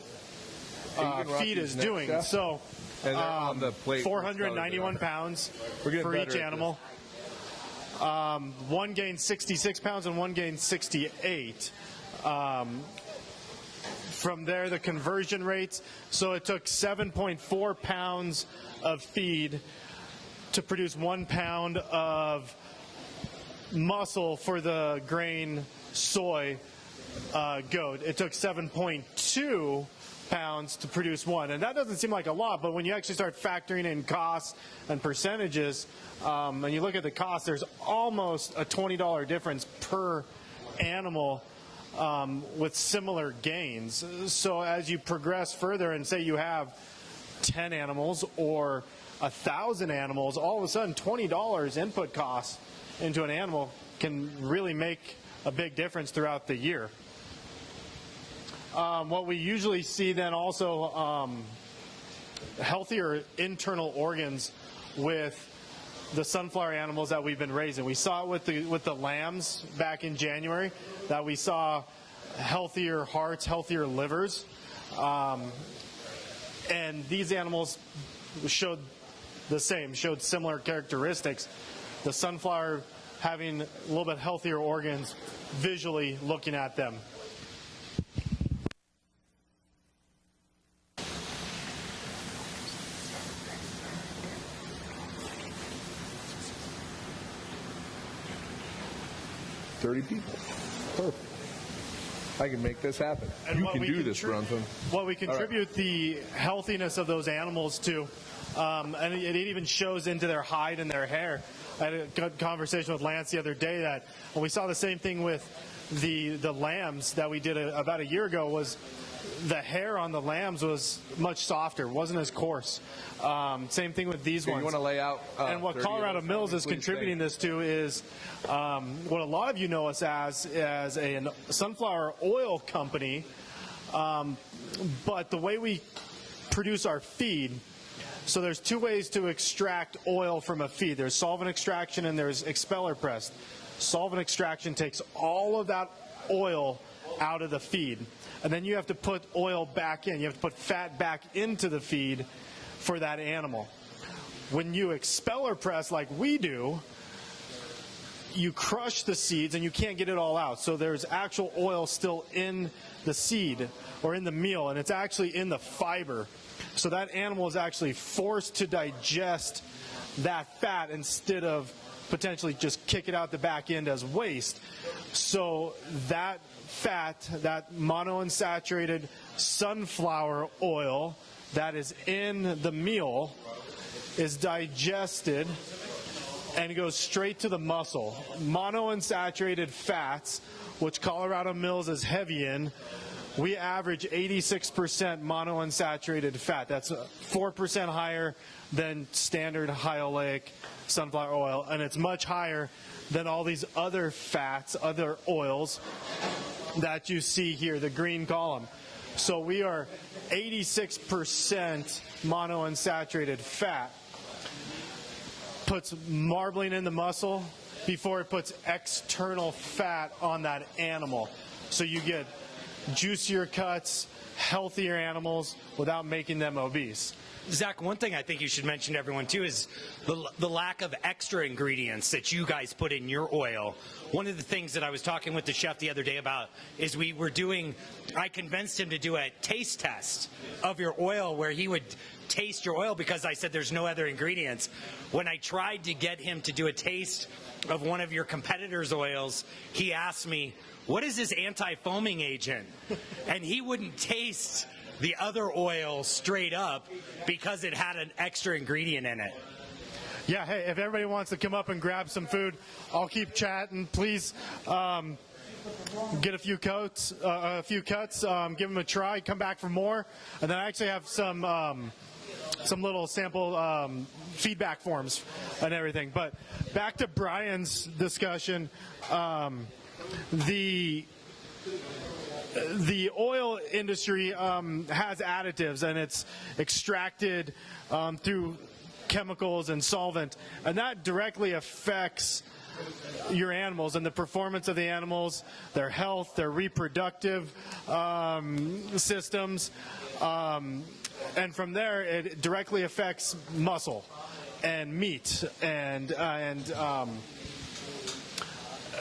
feed is doing. Chef? So on the plate, 491 pounds for each animal. One gained 66 pounds and one gained 68. From there, the conversion rates. So it took 7.4 pounds of feed to produce 1 pound of muscle for the grain soy goat. It took 7.2 pounds to produce one. And that doesn't seem like a lot, but when you actually start factoring in costs and percentages, and you look at the cost, there's almost a $20 difference per animal with similar gains. So as you progress further and say you have 10 animals or 1,000 animals, all of a sudden $20 input costs into an animal can really make a big difference throughout the year. What we usually see then also healthier internal organs with the sunflower animals that we've been raising. We saw it with the lambs back in January, that we saw healthier hearts, healthier livers, and these animals showed the same, showed similar characteristics. The sunflower having a little bit healthier organs visually looking at them. $30 people. Perfect. I can make this happen. And you can do this, Brunson. What we contribute the healthiness of those animals to, and it even shows into their hide and their hair. I had a good conversation with Lance the other day that when we saw the same thing with the lambs that we did about a year ago, was the hair on the lambs was much softer, wasn't as coarse. Same thing with these ones. You want to lay out? And what Colorado Mills is contributing this to is what a lot of you know us as a sunflower oil company, but the way we produce our feed. So there's two ways to extract oil from a feed. There's solvent extraction and there's expeller press. Solvent extraction takes all of that oil out of the feed. And then you have to put oil back in. You have to put fat back into the feed for that animal. When you expeller press like we do, you crush the seeds and you can't get it all out. So there's actual oil still in the seed or in the meal, and it's actually in the fiber. So that animal is actually forced to digest that fat instead of potentially just kick it out the back end as waste. So that fat, that monounsaturated sunflower oil that is in the meal, is digested and goes straight to the muscle. Monounsaturated fats, which Colorado Mills is heavy in, we average 86% monounsaturated fat. That's 4% higher than standard high oleic sunflower oil, and it's much higher than all these other fats, other oils that you see here, the green column. So we are 86% monounsaturated fat. Puts marbling in the muscle before it puts external fat on that animal. So you get juicier cuts, healthier animals without making them obese. Zach, one thing I think you should mention to everyone too is the lack of extra ingredients that you guys put in your oil. One of the things that I was talking with the chef the other day about is I convinced him to do a taste test of your oil where he would taste your oil because I said there's no other ingredients. When I tried to get him to do a taste of one of your competitors' oils, he asked me, "What is this anti-foaming agent?" And he wouldn't taste the other oil straight up because it had an extra ingredient in it. Yeah, hey, if everybody wants to come up and grab some food, I'll keep chatting. Please get a few cuts, give them a try, come back for more. And then I actually have some little sample feedback forms and everything. But back to Brian's discussion, the oil industry has additives, and it's extracted through chemicals and solvent, and that directly affects your animals and the performance of the animals, their health, their reproductive systems, and from there it directly affects muscle and meat, and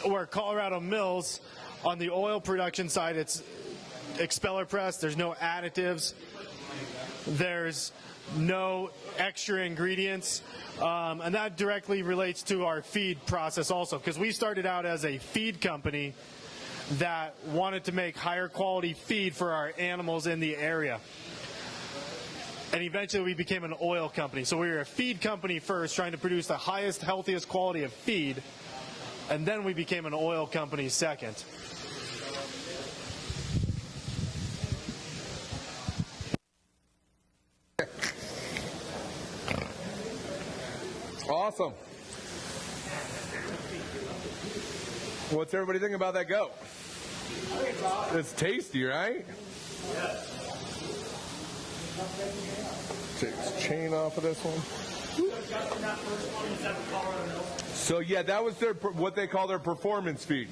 where Colorado Mills, on the oil production side, it's expeller press. There's no additives. There's no extra ingredients. And that directly relates to our feed process also, because we started out as a feed company that wanted to make higher quality feed for our animals in the area. And eventually we became an oil company. So we were a feed company first, trying to produce the highest, healthiest quality of feed. And then we became an oil company second. Awesome. What's everybody think about that goat? It's tasty, right? Yes. Take this chain off of this one. So yeah, that was their what they call their performance feed.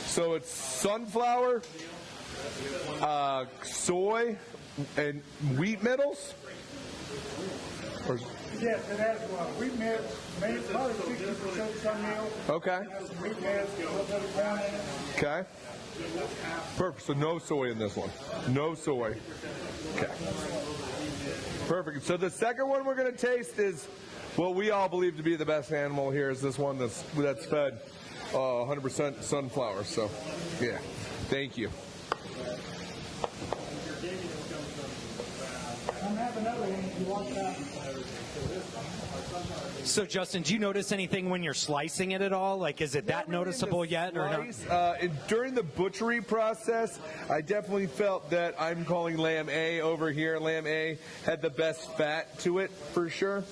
So it's sunflower, soy, and wheat middles. Yes, it has wheat mix, probably 60% sun meal. Okay. Wheat mix, a little bit of corn in it. Okay. Perfect. So no soy in this one. No soy. Okay. Perfect. So the second one we're going to taste is what we all believe to be the best animal here is this one that's fed 100% sunflower. So, yeah. Thank you. I'm having another one if you want that. So, Justin, do you notice anything when you're slicing it at all? Like, is it that noticeable yet or not? During the butchery process, I definitely felt that I'm calling lamb A over here. Lamb A had the best fat to it, for sure.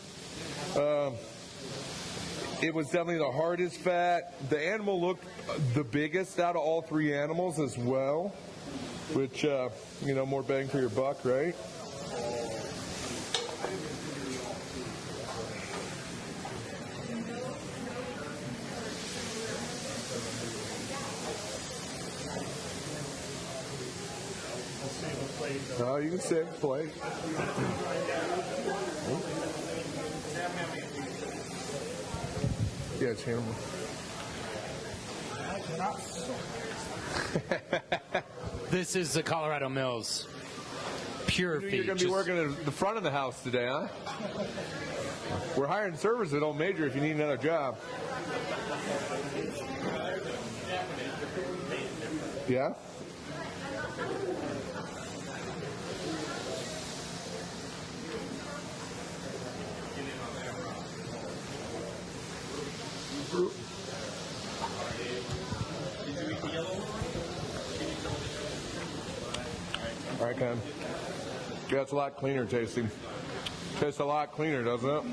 It was definitely the hardest fat. The animal looked the biggest out of all three animals as well, which, more bang for your buck, right? Oh, you can save the plate. Yeah, it's animal. This is the Colorado Mills pure feed. You're going to be working at the front of the house today, huh? We're hiring servers that don't major if you need another job. Yeah? All right, Ken. Yeah, it's a lot cleaner tasting. Tastes a lot cleaner, doesn't it?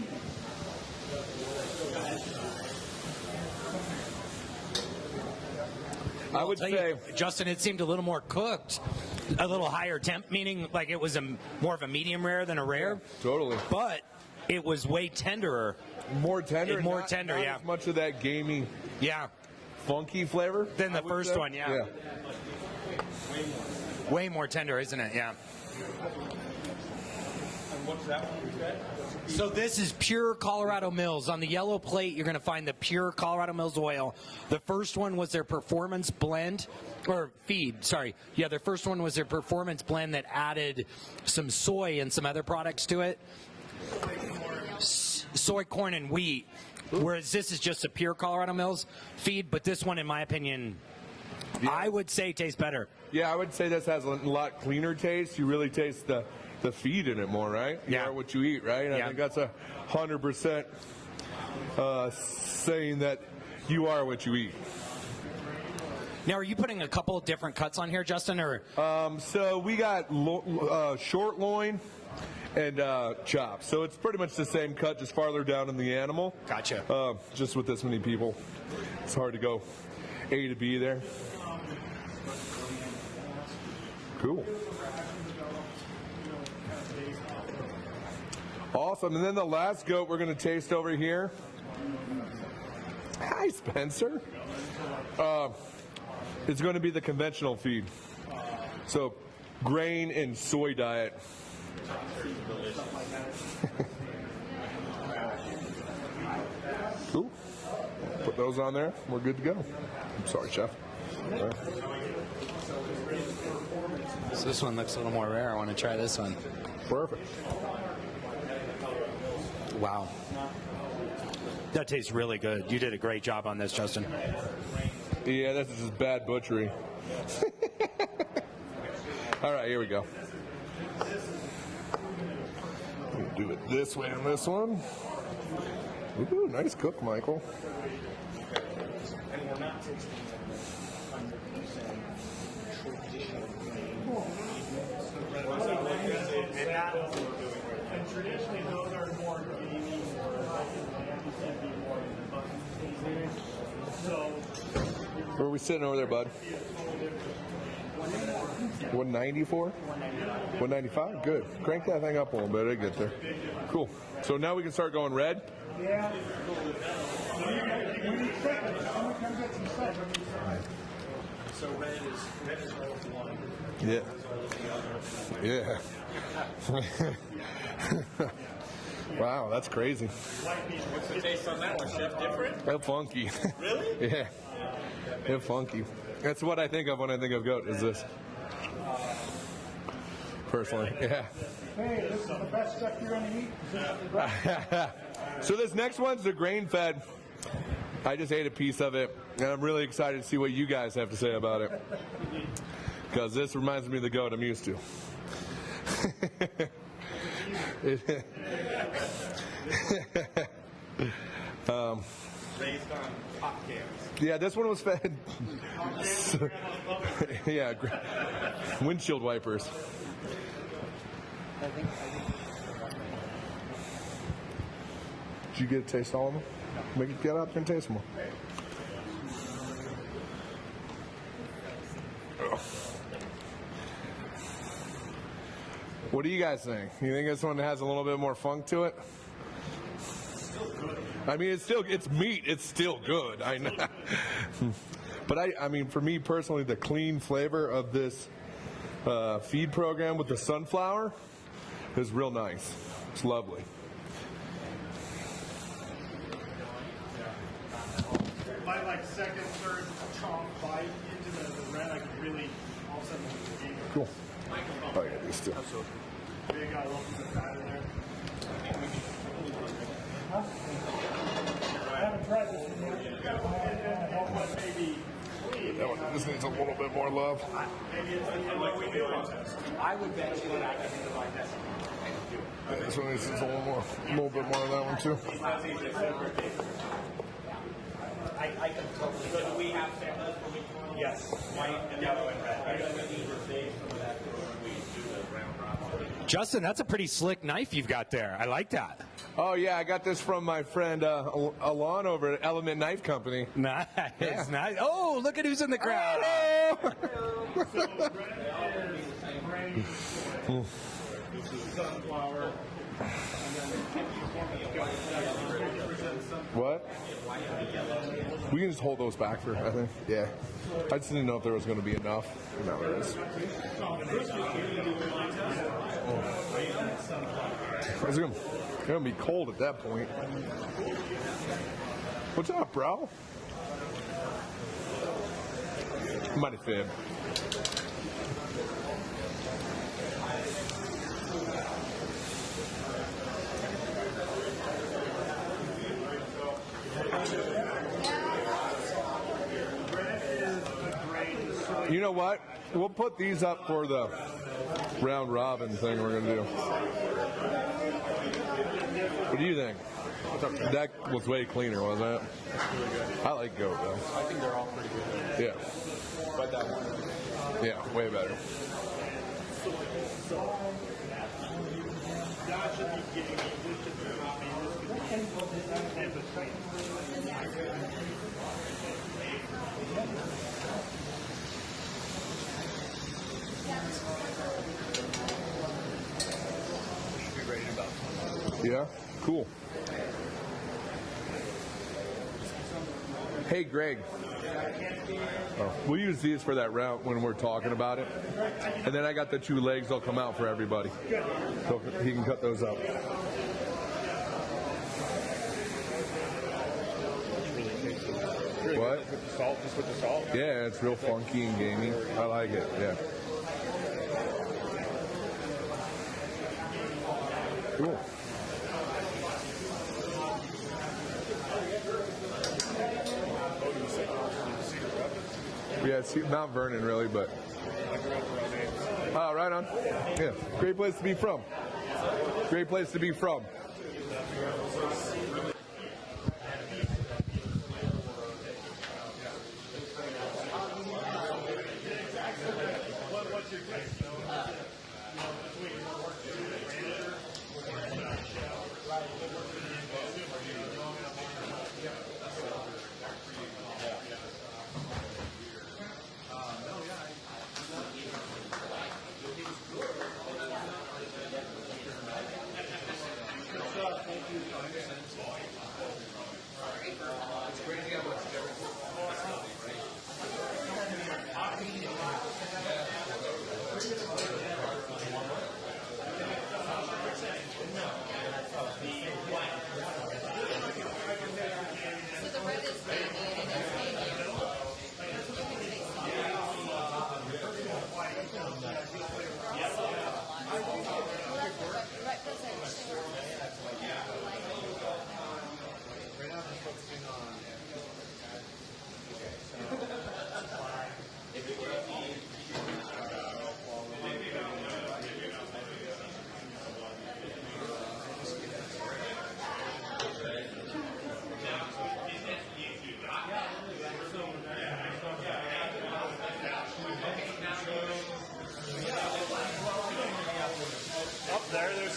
I would say, Justin, it seemed a little more cooked, a little higher temp, meaning like it was more of a medium rare than a rare. Totally. But it was way tenderer. More tender? More tender, not yeah. as much of that gamey, funky flavor? Than the first one, yeah. Way more tender, isn't it? Yeah. And what's that one you said? So this is pure Colorado Mills. On the yellow plate, you're going to find the pure Colorado Mills oil. The first one was their performance blend, or feed, sorry. Yeah, their first one was their performance blend that added some soy and some other products to it. Soy, corn, and wheat. Whereas this is just a pure Colorado Mills feed, but this one, in my opinion, I would say tastes better. Yeah, I would say this has a lot cleaner taste. You really taste the feed in it more, right? You are what you eat, right? I think that's 100% saying that you are what you eat. Now, are you putting a couple of different cuts on here, Justin? Or so we got short loin and chop. So it's pretty much the same cut, just farther down in the animal. Gotcha. Just with this many people, it's hard to go A to B there. Cool. Awesome. And then the last goat we're going to taste over here. Hi, Spencer. It's going to be the conventional feed. So grain and soy diet. Cool. Put those on there. We're good to go. I'm sorry, Chef. Right. So this one looks a little more rare. I want to try this one. Perfect. Wow. That tastes really good. You did a great job on this, Justin. Yeah, this is just bad butchery. All right, here we go. We'll do it this way on this one. Ooh, nice cook, Michael. And we're not tasting 100% and traditionally those are more gamey, Where are we sitting over there, bud? 194? 195? Good. Crank that thing up a little bit. It'll get there. Cool. So now we can start going red? Yeah. We need seconds. Someone come get some seconds. So red is all one. Yeah. Yeah. Wow, that's crazy. What's the taste on that one, Chef? Different? It's funky. Really? Yeah. It's funky. That's what I think of when I think of goat, is this. Personally, yeah. Hey, this is the best stuff you're going to eat. So this next one's the grain-fed. I just ate a piece of it, and I'm really excited to see what you guys have to say about it. Because this reminds me of the goat I'm used to. Raised on pop cans. Yeah, this one was fed. Yeah, windshield wipers. Did you get a taste of all of them? Make it get out there and taste them all. What do you guys think? You think this one has a little bit more funk to it? I mean, it's meat. It's still good. I know. But I mean, for me personally, the clean flavor of this feed program with the sunflower is real nice. It's lovely. My like second, third chomp bite into the red, I could really all of a sudden get the Cool. Oh yeah, these two. big got a little bit of fat in there. I haven't tried this one yet. That one just needs a little bit more love. I would bet you that I can do like this. This one needs a little bit more of that one too. I can totally. So do we have samples for each one? Yes. White and yellow and red. Justin, that's a pretty slick knife you've got there. I like that. Oh yeah, I got this from my friend Alon over at Element Knife Company. Nice, nice. Oh, look at who's in the crowd. What? We can just hold those back for, I think. Yeah. I just didn't know if there was going to be enough. No, there is. It's going to be cold at that point. What's up, bro? Mighty fib. You know what? We'll put these up for the round robin thing we're going to do. What do you think? That was way cleaner, wasn't it? I like goat, though. I think they're all pretty good. Yeah. But that one. Yeah, way better. Yeah? Cool. Hey, Greg. Oh, we'll use these for that route when we're talking about it. And then I got the 2 legs. They'll come out for everybody. So he can cut those up. What? With the salt, just with the salt? Yeah, it's real funky and gamey. I like it, yeah. Cool. Yeah, it's Mount Vernon, really, but. Oh, right on. Yeah, great place to be from. Great place to be from.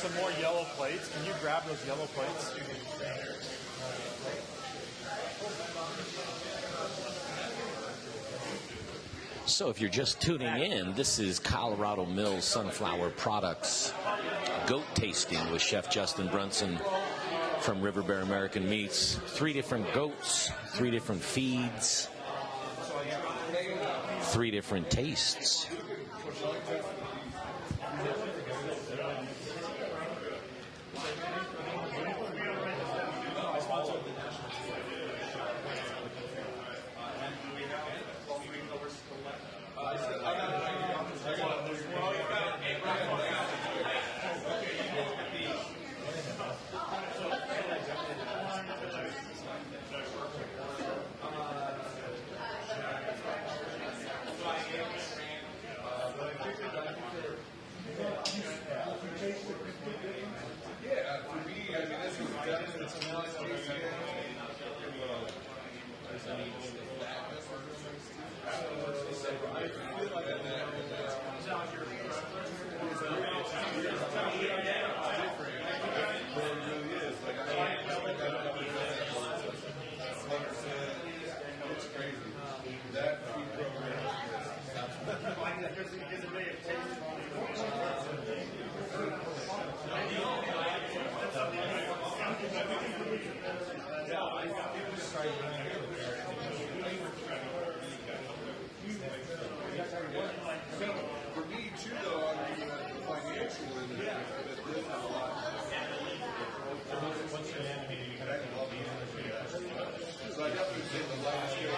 some more yellow plates. Can you grab those yellow plates? So if you're just tuning in, this is Colorado Mills Sunflower Products Goat Tasting with Chef Justin Brunson from River Bear American Meats. 3 different goats, 3 different feeds, 3 different tastes. For me, too, though, on the financial end of it, this is a lot. So I definitely say the last year,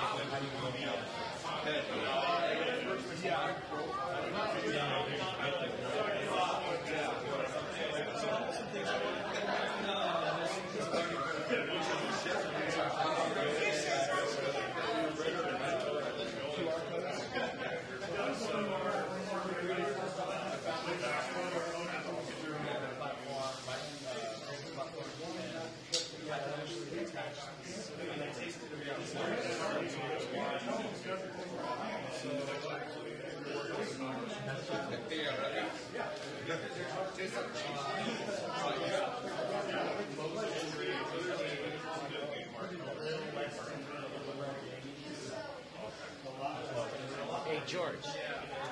Hey, George. Take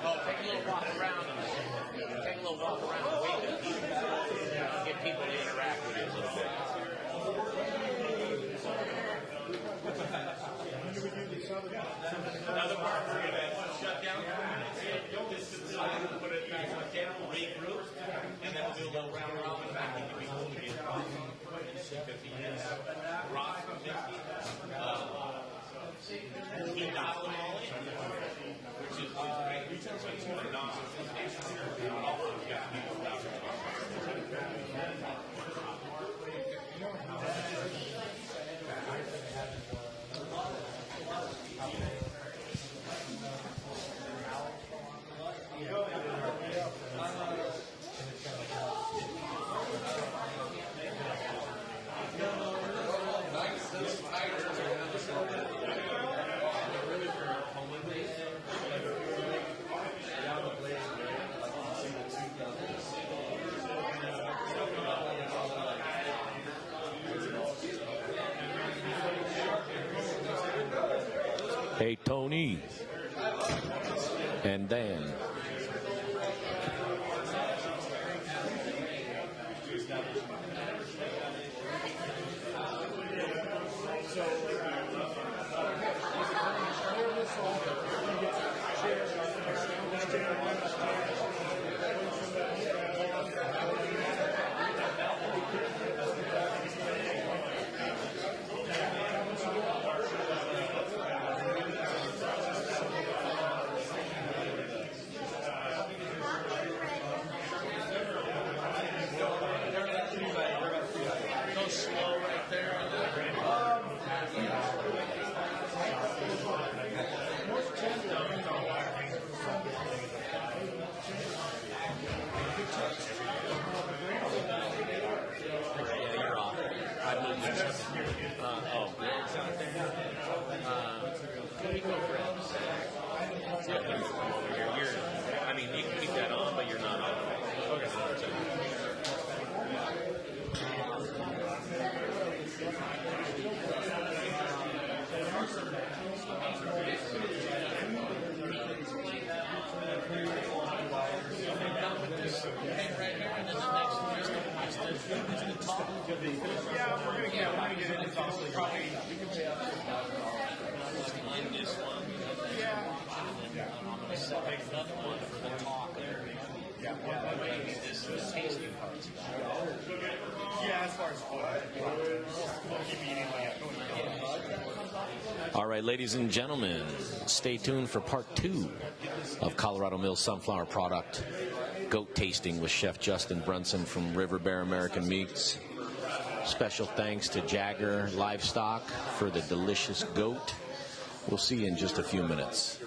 a little walk around. Take a little walk around. Wait. Get people to interact with you a little bit. Another part we're going to shut down. Distance line, we'll put it back on the table, regroup, and then we'll do a little round robin back into the home again. 50 minutes. Rock, 50. He dialed them all in, which is great. Hey, Tony. And Dan. All right, ladies and gentlemen, stay tuned for part 2 of Colorado Mills Sunflower Product Goat Tasting with Chef Justin Brunson from River Bear American Meats. Special thanks to Jagger Livestock for the delicious goat. We'll see you in just a few minutes.